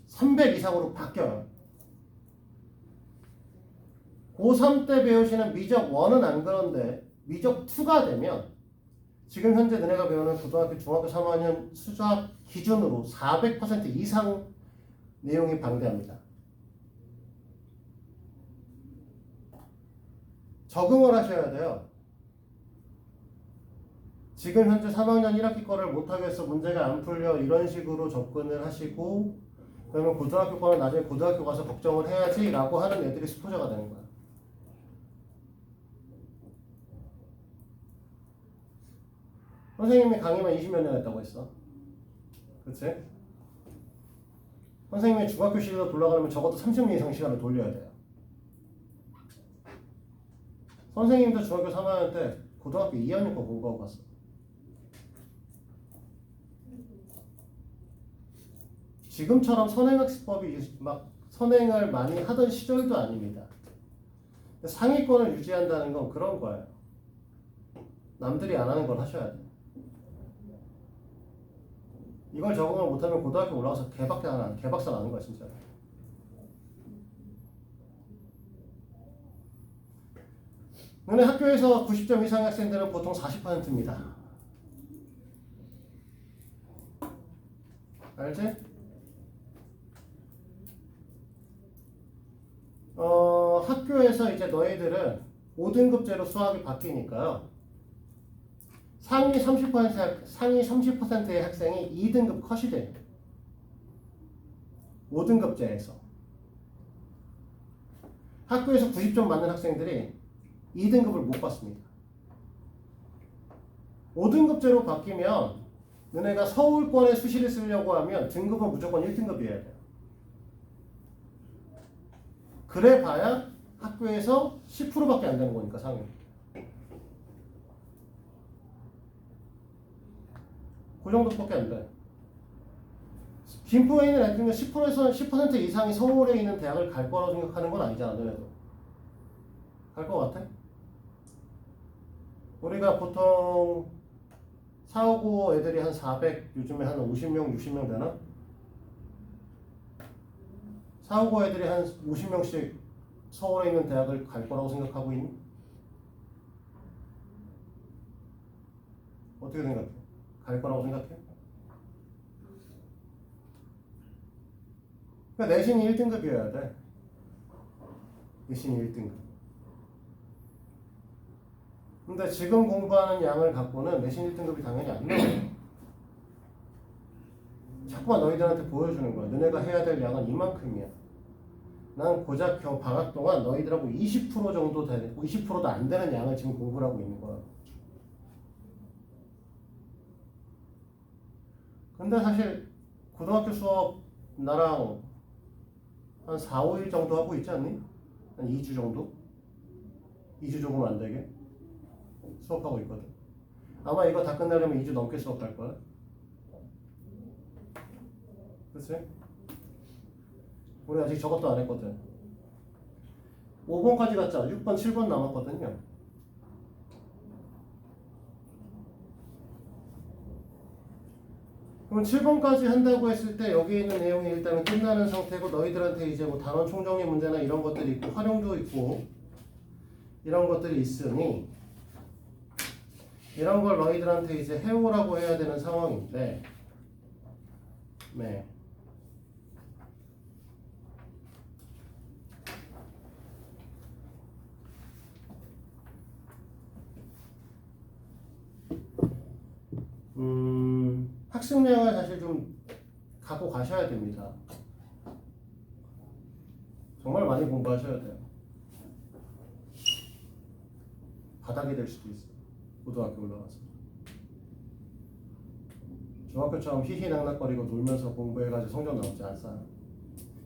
300 이상으로 바뀌어요. 고3 때 배우시는 미적 1은 안 그런데 미적 2가 되면 지금 현재 너네가 배우는 고등학교, 중학교 3학년 수학 기준으로 400% 이상 내용이 방대합니다. 적응을 하셔야 돼요. 지금 현재 3학년 1학기 거를 못하겠어, 문제가 안 풀려, 이런 식으로 접근을 하시고 그러면 고등학교 거는 나중에 고등학교 가서 걱정을 해야지 라고 하는 애들이 수포자가 되는 거야. 선생님이 강의만 20몇 년 했다고 했어. 그치? 선생님이 중학교 시절로 돌아가려면 적어도 30년 이상 시간을 돌려야 돼요. 선생님도 중학교 3학년 때 고등학교 2학년 거 공부하고 갔어. 지금처럼 선행학습법이 막 선행을 많이 하던 시절도 아닙니다. 상위권을 유지한다는 건 그런 거예요. 남들이 안 하는 걸 하셔야 돼. 이걸 적응을 못하면 고등학교 올라가서 개박사 나는 거야 진짜. 너네 학교에서 90점 이상의 학생들은 보통 40%입니다. 알지? 학교에서 이제 너희들은 5등급제로 수학이 바뀌니까요. 상위 30%의 학생이 2등급 컷이 돼요. 5등급제에서. 학교에서 90점 맞는 학생들이 2등급을 못 받습니다. 5등급제로 바뀌면 너네가 서울권의 수시를 쓰려고 하면 등급은 무조건 1등급이어야 돼요. 그래 봐야 학교에서 10%밖에 안 되는 거니까 상위. 그 정도밖에 안 돼. 김포에 있는 애들은 10%에서 10% 이상이 서울에 있는 대학을 갈 거라고 생각하는 건 아니잖아, 너네도. 갈 거 같아? 우리가 보통 459 애들이 한 400, 요즘에 한 50명, 60명 되나? 459 애들이 한 50명씩 서울에 있는 대학을 갈 거라고 생각하고 있니? 어떻게 생각해? 갈 거라고 생각해? 그러니까 내신이 1등급이어야 돼. 내신이 1등급. 근데 지금 공부하는 양을 갖고는 내신 1등급이 당연히 안 나와요. 자꾸만 너희들한테 보여주는 거야. 너네가 해야 될 양은 이만큼이야. 난 고작 방학 동안 너희들하고 20% 정도 되는, 20%도 안 되는 양을 지금 공부를 하고 있는 거야. 근데 사실 고등학교 수업 나랑 한 4, 5일 정도 하고 있지 않니? 한 2주 정도? 2주 조금 안 되게 수업하고 있거든. 아마 이거 다 끝나려면 2주 넘게 수업할 거야. 그치? 우리 아직 저것도 안 했거든. 5번까지 갔자. 6번, 7번 남았거든요. 그럼 7번까지 한다고 했을 때 여기 있는 내용이 일단은 끝나는 상태고 너희들한테 이제 뭐 단원 총정리 문제나 이런 것들이 있고 활용도 있고 이런 것들이 있으니 이런 걸 너희들한테 이제 해오라고 해야 되는 상황인데 네. 학습량을 사실 좀 갖고 가셔야 됩니다. 정말 많이 공부하셔야 돼요. 바닥이 될 수도 있어요. 고등학교 올라가서. 중학교처럼 희희낙낙거리고 놀면서 공부해가지고 성적 나오지 않아요.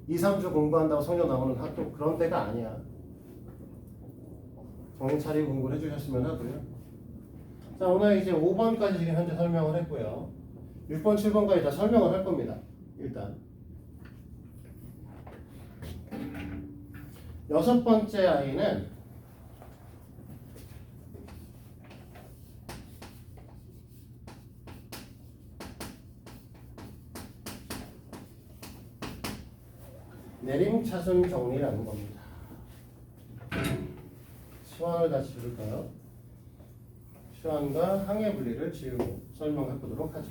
2, 3주 공부한다고 성적 나오는 학교 그런 데가 아니야. 정신 차리고 공부를 해주셨으면 하고요. 자, 오늘 이제 5번까지 지금 현재 설명을 했고요. 6번, 7번까지 다 설명을 할 겁니다. 일단 6번째 아이는 내림차순 정리라는 겁니다. 시환을 다시 지울까요? 시환과 항해 분리를 지우고 설명해 보도록 하죠.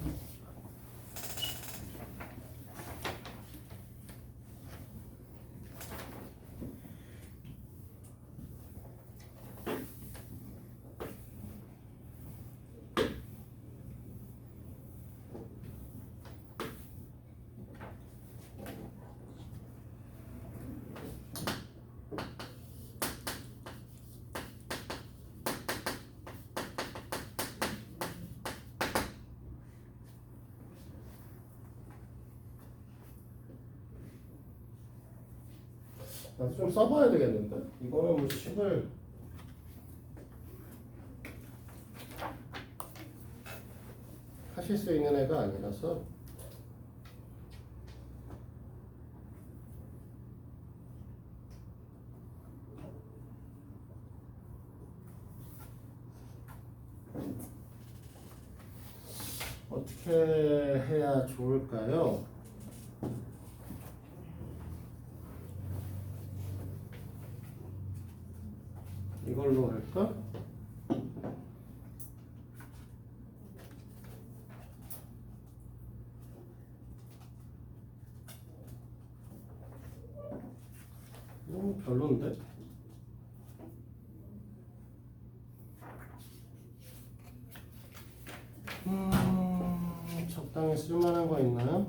나도 좀 써봐야 되겠는데? 이거는 뭐 식을 하실 수 있는 애가 아니라서 어떻게 해야 좋을까요? 이걸로 할까? 별론데? 적당히 쓸만한 거 있나요?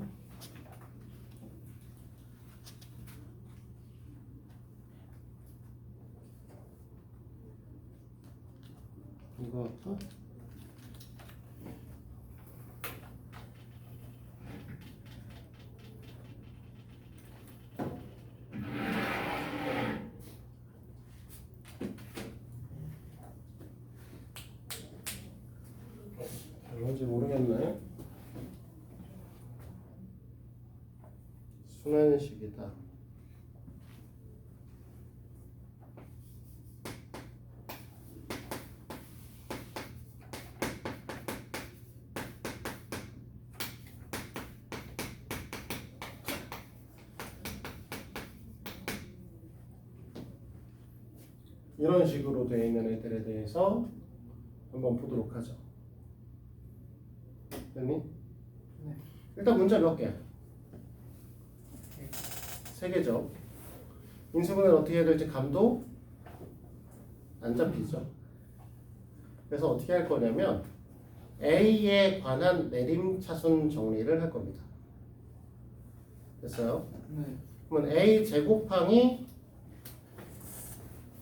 이거 할까? 뭔지 모르겠네. 순환식이다. 이런 식으로 되어 있는 애들에 대해서 한번 보도록 하죠. 됐니? 네. 일단 문자 몇 개? 3개죠. 인수분해를 어떻게 해야 될지 감도 안 잡히죠. 그래서 어떻게 할 거냐면 A에 관한 내림차순 정리를 할 겁니다. 됐어요? 네. 그러면 A 제곱항이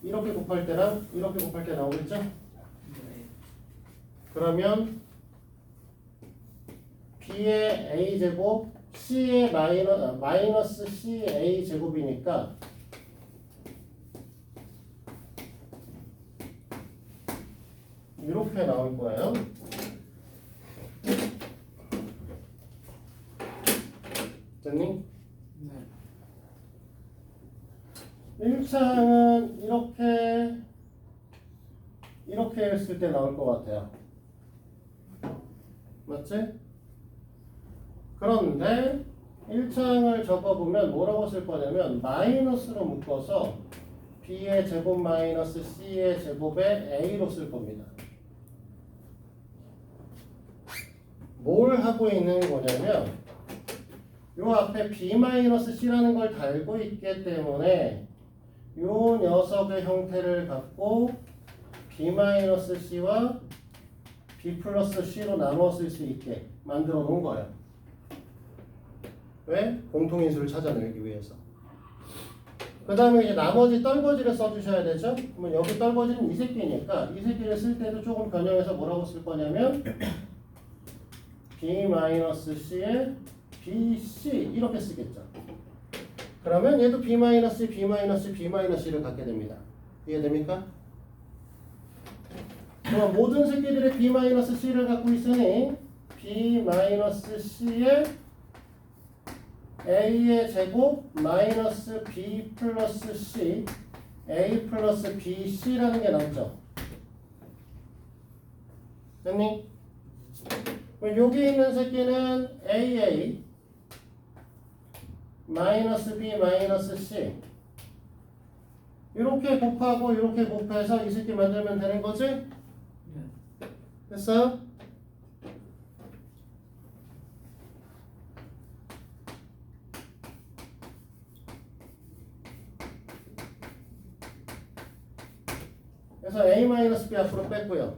이렇게 곱할 때랑 이렇게 곱할 때 나오겠죠? 네. 그러면 B의 A 제곱 C의 마이너스 C의 A 제곱이니까 이렇게 나올 거예요. 됐니? 네. 1차항은 이렇게 했을 때 나올 것 같아요. 맞지? 그런데 1차항을 적어보면 뭐라고 쓸 거냐면 마이너스로 묶어서 B의 제곱 마이너스 C의 제곱에 A로 쓸 겁니다. 뭘 하고 있는 거냐면 요 앞에 B-C라는 걸 달고 있기 때문에 요 녀석의 형태를 갖고 B-C와 B 플러스 C로 나누어 쓸 수 있게 만들어 놓은 거예요. 왜? 공통인수를 찾아내기 위해서. 그 다음에 이제 나머지 떨거지를 써주셔야 되죠. 그러면 여기 떨거지는 이 새끼니까 이 새끼를 쓸 때도 조금 변형해서 뭐라고 쓸 거냐면 B-C에 BC 이렇게 쓰겠죠. 그러면 얘도 B-, B-를 갖게 됩니다. 이해됩니까? 그럼 모든 새끼들의 B-C를 갖고 있으니 B-C에 A의 제곱 마이너스 B 플러스 C A 플러스 BC라는 게 나오죠. 됐니? 그럼 여기 있는 새끼는 AA 마이너스 B 마이너스 C 이렇게 곱하고 이렇게 곱해서 이 새끼 만들면 되는 거지? 네. 됐어요? 그래서 A-B 앞으로 뺐고요.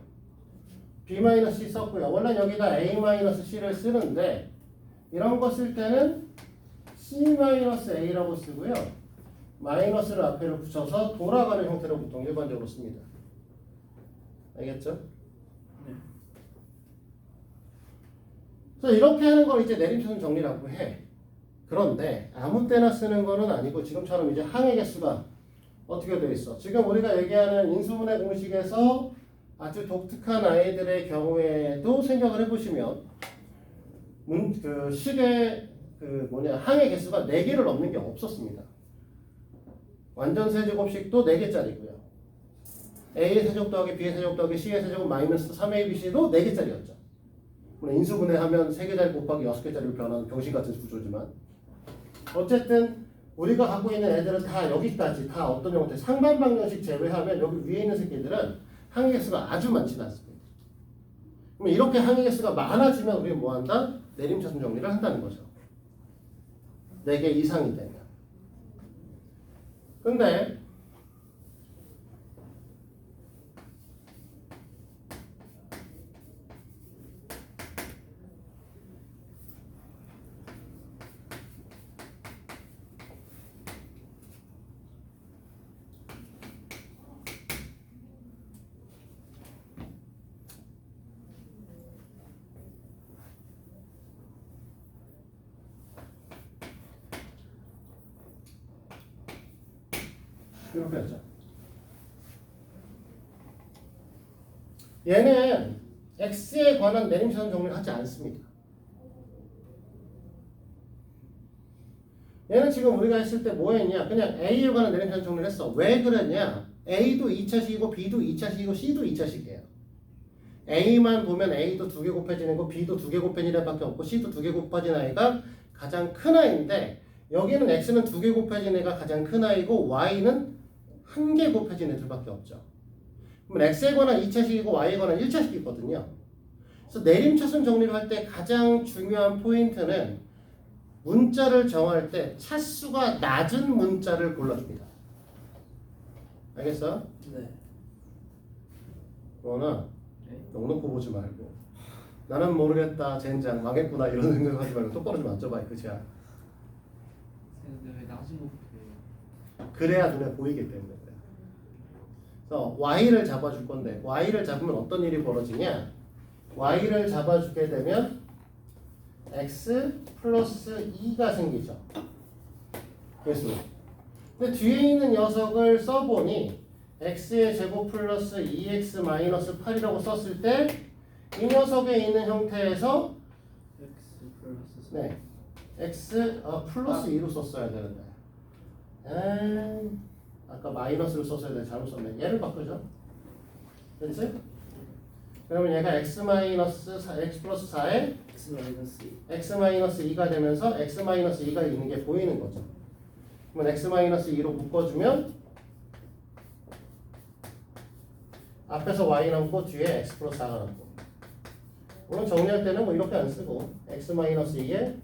B-C 썼고요. 원래 여기다 A-C를 쓰는데 이런 거 쓸 때는 C-A라고 쓰고요. 마이너스를 앞에를 붙여서 돌아가는 형태로 보통 일반적으로 씁니다. 알겠죠? 네. 그래서 이렇게 하는 걸 이제 내림차순 정리라고 해. 그런데 아무 때나 쓰는 거는 아니고 지금처럼 이제 항의 개수가 어떻게 되어 있어? 지금 우리가 얘기하는 인수분해 공식에서 아주 독특한 아이들의 경우에도 생각을 해보시면 그 식의 항의 개수가 4개를 넘는 게 없었습니다. 완전 세제곱식도 4개짜리고요. A의 세제곱 더하기 B의 세제곱 더하기 C의 세제곱 마이너스 3ABC도 4개짜리였죠. 물론 인수분해하면 3개짜리 곱하기 6개짜리로 변하는 병신같은 구조지만 어쨌든 우리가 갖고 있는 애들은 다 여기까지 다 어떤 형태 상반방정식 제외하면 여기 위에 있는 새끼들은 항의 개수가 아주 많지는 않습니다. 그럼 이렇게 항의 개수가 많아지면 우리는 뭐한다? 내림차순 정리를 한다는 거죠. 4개 이상이 되면. 근데 이렇게 하죠. 얘는 x에 관한 내림차순 정리를 하지 않습니다. 얘는 지금 우리가 했을 때 뭐 했냐? 그냥 a에 관한 내림차순 정리를 했어. 왜 그랬냐? a도 2차식이고 b도 2차식이고 c도 2차식이에요. a만 보면 a도 2개 곱해지는 거, b도 2개 곱해지는 애밖에 없고 c도 2개 곱해지는 아이가 가장 큰 아이인데 여기는 x는 2개 곱해지는 애가 가장 큰 아이고 y는 1개 곱해진 애들밖에 없죠. 그럼 x에 관한 2차식이고 y에 관한 1차식이거든요. 그래서 내림차순 정리를 할 때 가장 중요한 포인트는 문자를 정할 때 차수가 낮은 문자를 골라줍니다. 알겠어? 네. 너나 네. 넉넉히 보지 말고 나는 모르겠다 젠장 망했구나 이런 생각하지 말고 똑바로 좀 앉아봐. 그치야? 근데 왜 낮은 거 보여요? 그래야 눈에 보이기 때문에 그래. 그래서 y를 잡아줄 건데 y를 잡으면 어떤 일이 벌어지냐? y를 잡아주게 되면 x 플러스 2가 생기죠. 개수. 근데 뒤에 있는 녀석을 써보니 x의 제곱 플러스 2x 마이너스 8이라고 썼을 때 이 녀석에 있는 형태에서 x 플러스 네 x 플러스 2로 썼어야 되는데 아까 마이너스를 썼어야 되는데 잘못 썼네. 얘를 바꾸죠. 됐지? 그러면 얘가 x 마이너스 4, x 플러스 4에 x 마이너스 2. x 마이너스 2가 되면서 x 마이너스 2가 있는 게 보이는 거죠. 그러면 x 마이너스 2로 묶어주면 앞에서 y 남고 뒤에 x 플러스 4가 남고. 물론 정리할 때는 뭐 이렇게 안 쓰고 x 마이너스 2에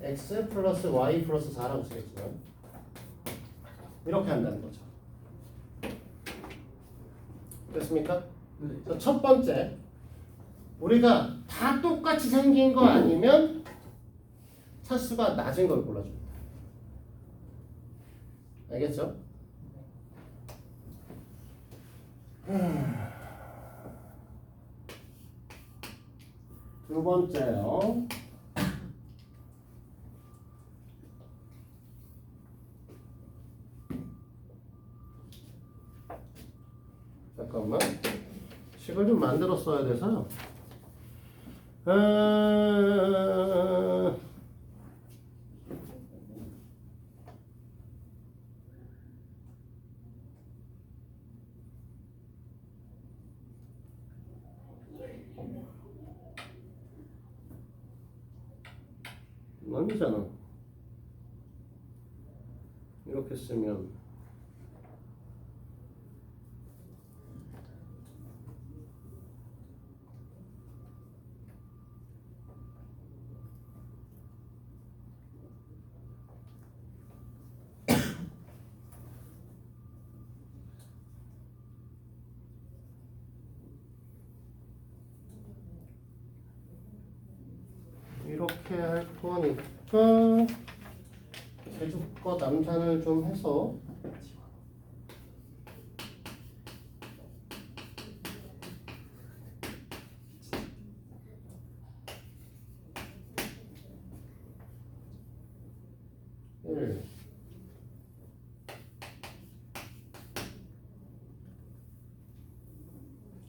x 플러스 y 플러스 4라고 쓰겠지만 이렇게 한다는 거죠. 됐습니까? 네. 그래서 첫 번째, 우리가 다 똑같이 생긴 거 아니면 차수가 낮은 걸 골라줍니다. 알겠죠? 두 번째요. 잠깐만. 식을 좀 만들어 써야 돼서. 아니잖아. 이렇게 쓰면 이렇게 할 거니까 제주껏 남산을 좀 해서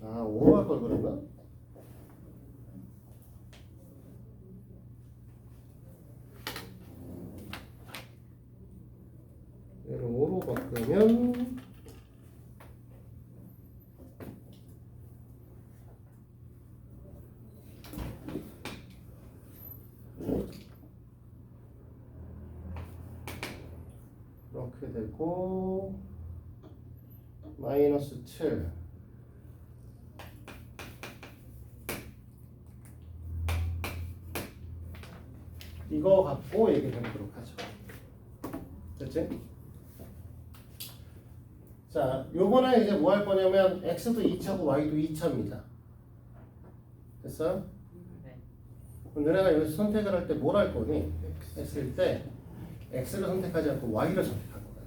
아, 5로 할 걸 그랬나? 얘를 5로 바꾸면 이렇게 되고 마이너스 7 이거 갖고 얘기해보도록 하죠. 됐지? 자, 요번에 이제 뭐 할 거냐면 x도 2차고 y도 2차입니다. 됐어? 네. 그럼 너네가 여기서 선택을 할 때 뭘 할 거니? x일 때 x를 선택하지 않고 y를 선택할 거야.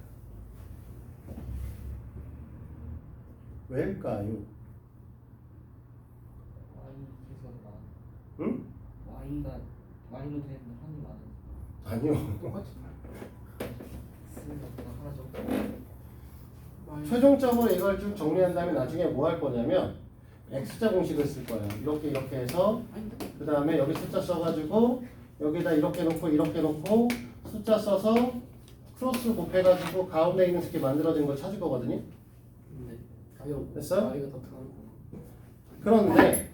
왜일까요? Y에서 나 응? Y가 Y로 된 한이 많은 아니요. 똑같은 쓰는 것보다 하나 적고 최종적으로 이걸 좀 정리한 다음에 나중에 뭐 할 거냐면 x자 공식을 쓸 거예요. 이렇게 해서 아닌데? 그 다음에 여기 숫자 써가지고 여기다 이렇게 놓고 숫자 써서 크로스 곱해가지고 가운데 있는 새끼 만들어진 걸 찾을 거거든요. 네. 가요. 됐어? 아이가 더 들어가고. 그런데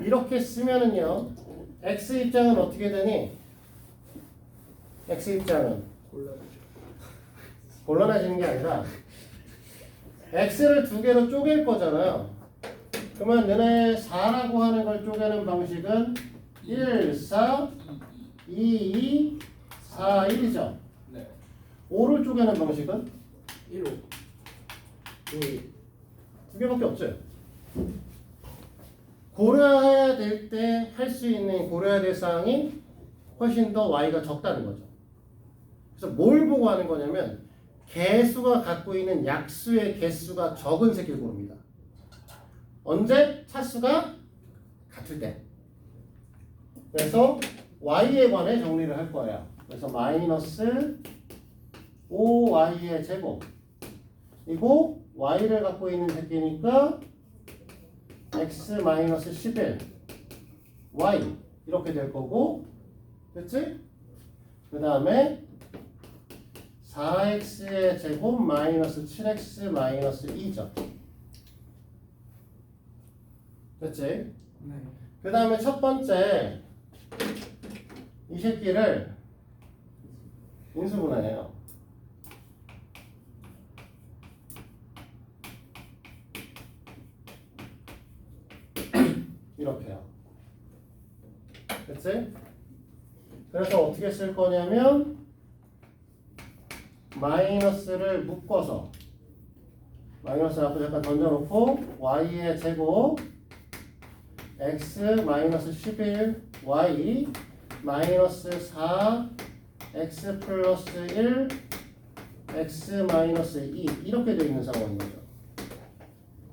이렇게 쓰면은요 x 입장은 어떻게 되니? x 입장은 골라야죠. 곤란해지는 게 아니라 x를 두 개로 쪼갤 거잖아요. 그러면 너네 4라고 하는 걸 쪼개는 방식은 1, 4, 2, 2, 4, 1이죠. 네. 5를 쪼개는 방식은 1호. 5일. 두 개밖에 없어요. 고려해야 될 때 할 수 있는 고려해야 될 사항이 훨씬 더 y가 적다는 거죠. 그래서 뭘 보고 하는 거냐면 개수가 갖고 있는 약수의 개수가 적은 새끼를 고릅니다. 언제? 차수가 같을 때. 그래서 y에 관해 정리를 할 거예요. 그래서 마이너스 5y의 제곱 이고 y를 갖고 있는 새끼니까 x 마이너스 11 y 이렇게 될 거고 됐지? 그 다음에 4x의 제곱 마이너스 7x 마이너스 2죠. 됐지? 네. 그 다음에 첫 번째 이 새끼를 인수분해해요. 이렇게요. 됐지? 그래서 어떻게 쓸 거냐면 마이너스를 묶어서 마이너스 앞에 잠깐 던져놓고 y의 제곱 x 마이너스 11 y 마이너스 4 x 플러스 1 x 마이너스 2 이렇게 되어 있는 상황인 거죠.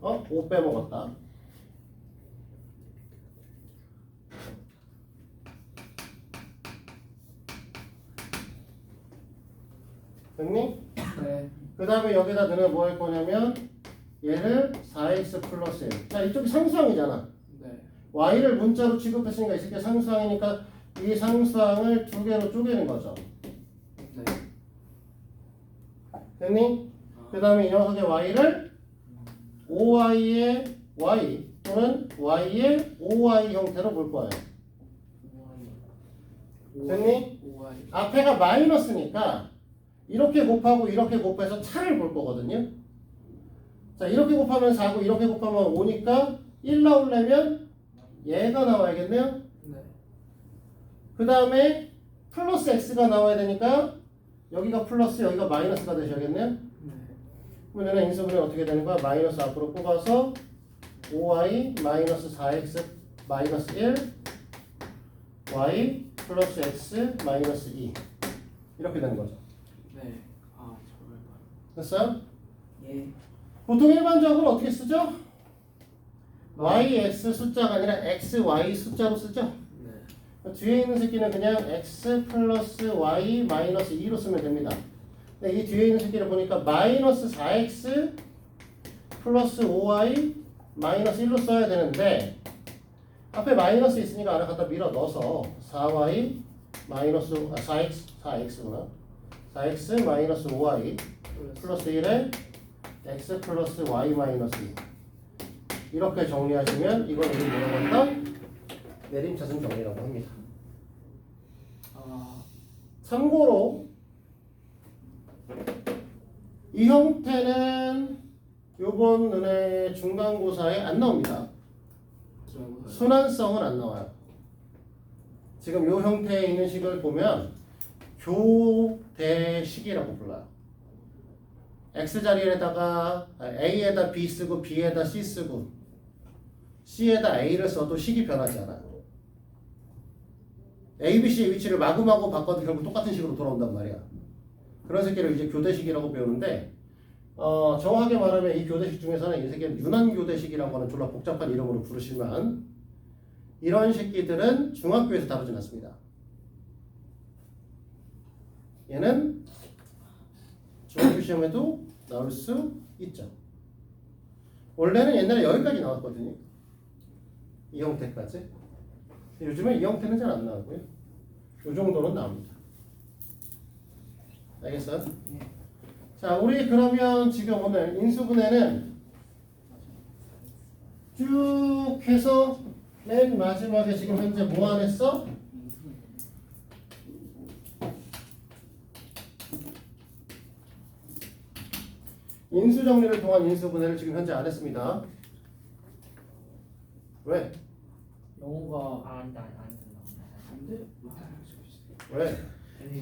5 빼먹었다. 됐니? 네. 그 다음에 여기다 너네 뭐 할 거냐면 얘를 4x 플러스 1. 자, 이쪽이 상수항이잖아. 네. y를 문자로 취급했으니까 이 새끼 상수항이니까 이 상수항을 두 개로 쪼개는 거죠. 네. 됐니? 그 다음에 이 녀석의 y를 5y의 y 또는 y의 5y 형태로 볼 거예요. 됐니? 5y. 앞에가 마이너스니까 이렇게 곱하고 이렇게 곱해서 차를 볼 거거든요. 자, 이렇게 곱하면 4고 이렇게 곱하면 5니까 1 나오려면 얘가 나와야겠네요. 네. 그 다음에 플러스 x가 나와야 되니까 여기가 플러스 여기가 마이너스가 되셔야겠네요. 네. 그러면 인수분해 어떻게 되는 거야? 마이너스 앞으로 뽑아서 5y 마이너스 4x 마이너스 1 y 플러스 x 마이너스 2 이렇게 되는 거죠. 네. 아, 정말. 됐어요? 예. 보통 일반적으로 어떻게 쓰죠? yx 숫자가 아니라 xy 숫자로 쓰죠? 네. 뒤에 있는 새끼는 그냥 x 플러스 y 마이너스 2로 쓰면 됩니다. 근데 이 뒤에 있는 새끼를 보니까 마이너스 4x 플러스 5y 마이너스 1로 써야 되는데 앞에 마이너스 있으니까 하나 갖다 밀어 넣어서 4y 마이너스 4x구나. 4x 마이너스 5y 플러스 1에 x 플러스 y 마이너스 2 이렇게 정리하시면 이걸 우리 뭐라고 한다? 내림차순 정리라고 합니다. 아, 참고로 이 형태는 요번 은혜 중간고사에 안 나옵니다. 순환성은 안 나와요. 지금 요 형태에 있는 식을 보면 교대식이라고 불러요. X자리에다가 A에다 B 쓰고 B에다 C 쓰고 C에다 A를 써도 식이 변하지 않아요. A, B, C의 위치를 마구마구 바꿔도 결국 똑같은 식으로 돌아온단 말이야. 그런 새끼를 이제 교대식이라고 배우는데 정확하게 말하면 이 교대식 중에서는 이 새끼는 유난교대식이라고 하는 졸라 복잡한 이름으로 부르시면 이런 새끼들은 중학교에서 다루진 않습니다. 얘는 중학교 시험에도 나올 수 있죠. 원래는 옛날에 여기까지 나왔거든요. 이 형태까지. 요즘에 이 형태는 잘 안 나오고요. 이 정도는 나옵니다. 알겠어요? 자, 우리 그러면 지금 오늘 인수분해는 쭉 해서 맨 마지막에 지금 현재 뭐 안 했어? 인수정리를 통한 인수분해를 지금 현재 안 했습니다. 왜? 영호가 안 된다. 근데 왜?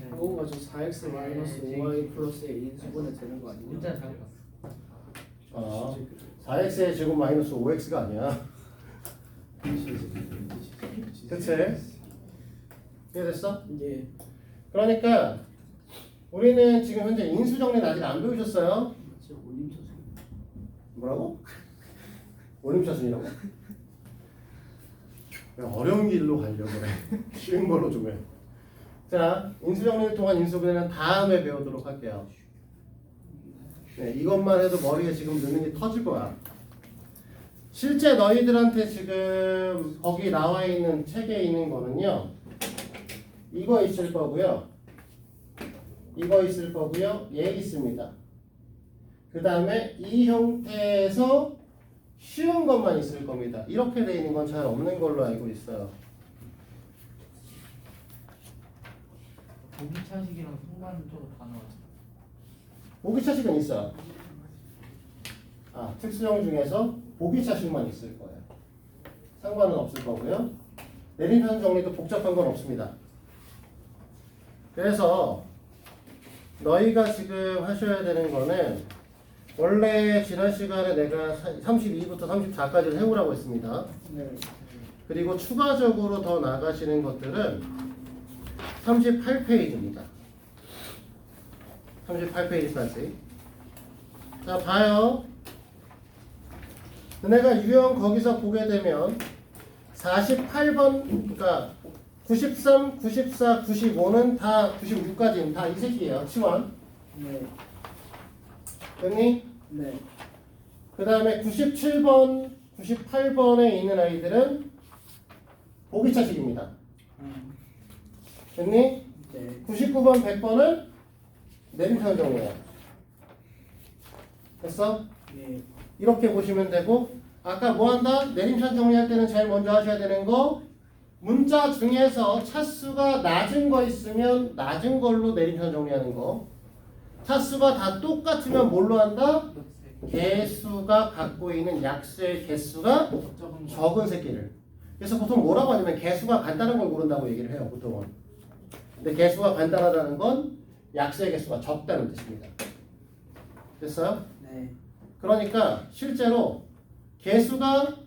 영호가 저 4x 마이너스 5y 플러스의 인수분해 되는 거 아니냐? 일단 잘못 봤어. 4x의 제곱 마이너스 5x가 아니야. 그치? 이해됐어? 예. 그러니까 우리는 지금 현재 인수정리는 아직 안 배우셨어요? 지금 올림처럼. 뭐라고? 올림차순이라고? 왜 어려운 길로 가려고 그래. 쉬운 걸로 좀 해. 자, 인수정리를 통한 인수분해는 다음에 배우도록 할게요. 네, 이것만 해도 머리에 지금 넣는 게 터질 거야. 실제 너희들한테 지금 거기 나와 있는 책에 있는 거는요. 이거 있을 거고요. 이거 있을 거고요. 얘 있습니다. 그 다음에 이 형태에서 쉬운 것만 있을 겁니다. 이렇게 돼 있는 건 잘 없는 걸로 알고 있어요. 보기차식이랑 통관 쪽으로 다 나왔어. 보기차식은 있어요. 특수형 중에서 보기차식만 있을 거예요. 상관은 없을 거고요. 내림차순 정리도 복잡한 건 없습니다. 그래서 너희가 지금 하셔야 되는 거는 원래 지난 시간에 내가 32부터 34까지를 해오라고 했습니다. 네. 그리고 추가적으로 더 나가시는 것들은 38페이지입니다. 38페이지까지. 자, 봐요. 너네가 유형 거기서 보게 되면 48번, 그러니까 93, 94, 95는 다 96까지는 다 이 새끼예요. 치원. 네. 됐니? 네. 그 다음에 97번, 98번에 있는 아이들은 보기차식입니다. 됐니? 네. 99번, 100번은 내림편 정리야. 됐어? 네. 이렇게 보시면 되고, 아까 뭐 한다? 내림편 정리할 때는 제일 먼저 하셔야 되는 거, 문자 중에서 차수가 낮은 거 있으면 낮은 걸로 내림편 정리하는 거. 차수가 다 똑같으면 뭘로 한다? 개수가 갖고 있는 약수의 개수가 적은 새끼를. 그래서 보통 뭐라고 하냐면 개수가 간단한 걸 고른다고 얘기를 해요, 보통은. 근데 개수가 간단하다는 건 약수의 개수가 적다는 뜻입니다. 됐어요? 네. 그러니까 실제로 개수가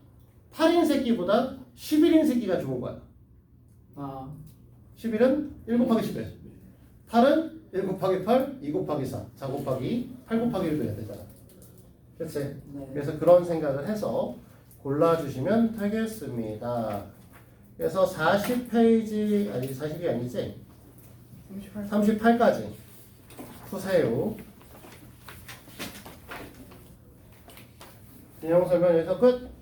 8인 새끼보다 11인 새끼가 좋은 거야. 아. 11은 1 곱하기 11. 8은 1 곱하기 8, 2 곱하기 4, 4 곱하기 8 곱하기 1도 해야 되잖아. 그치? 네. 그래서 그런 생각을 해서 골라주시면 되겠습니다. 그래서 40페이지, 아니 40이 아니지? 38까지 푸세요. 내용 설명 여기서 끝.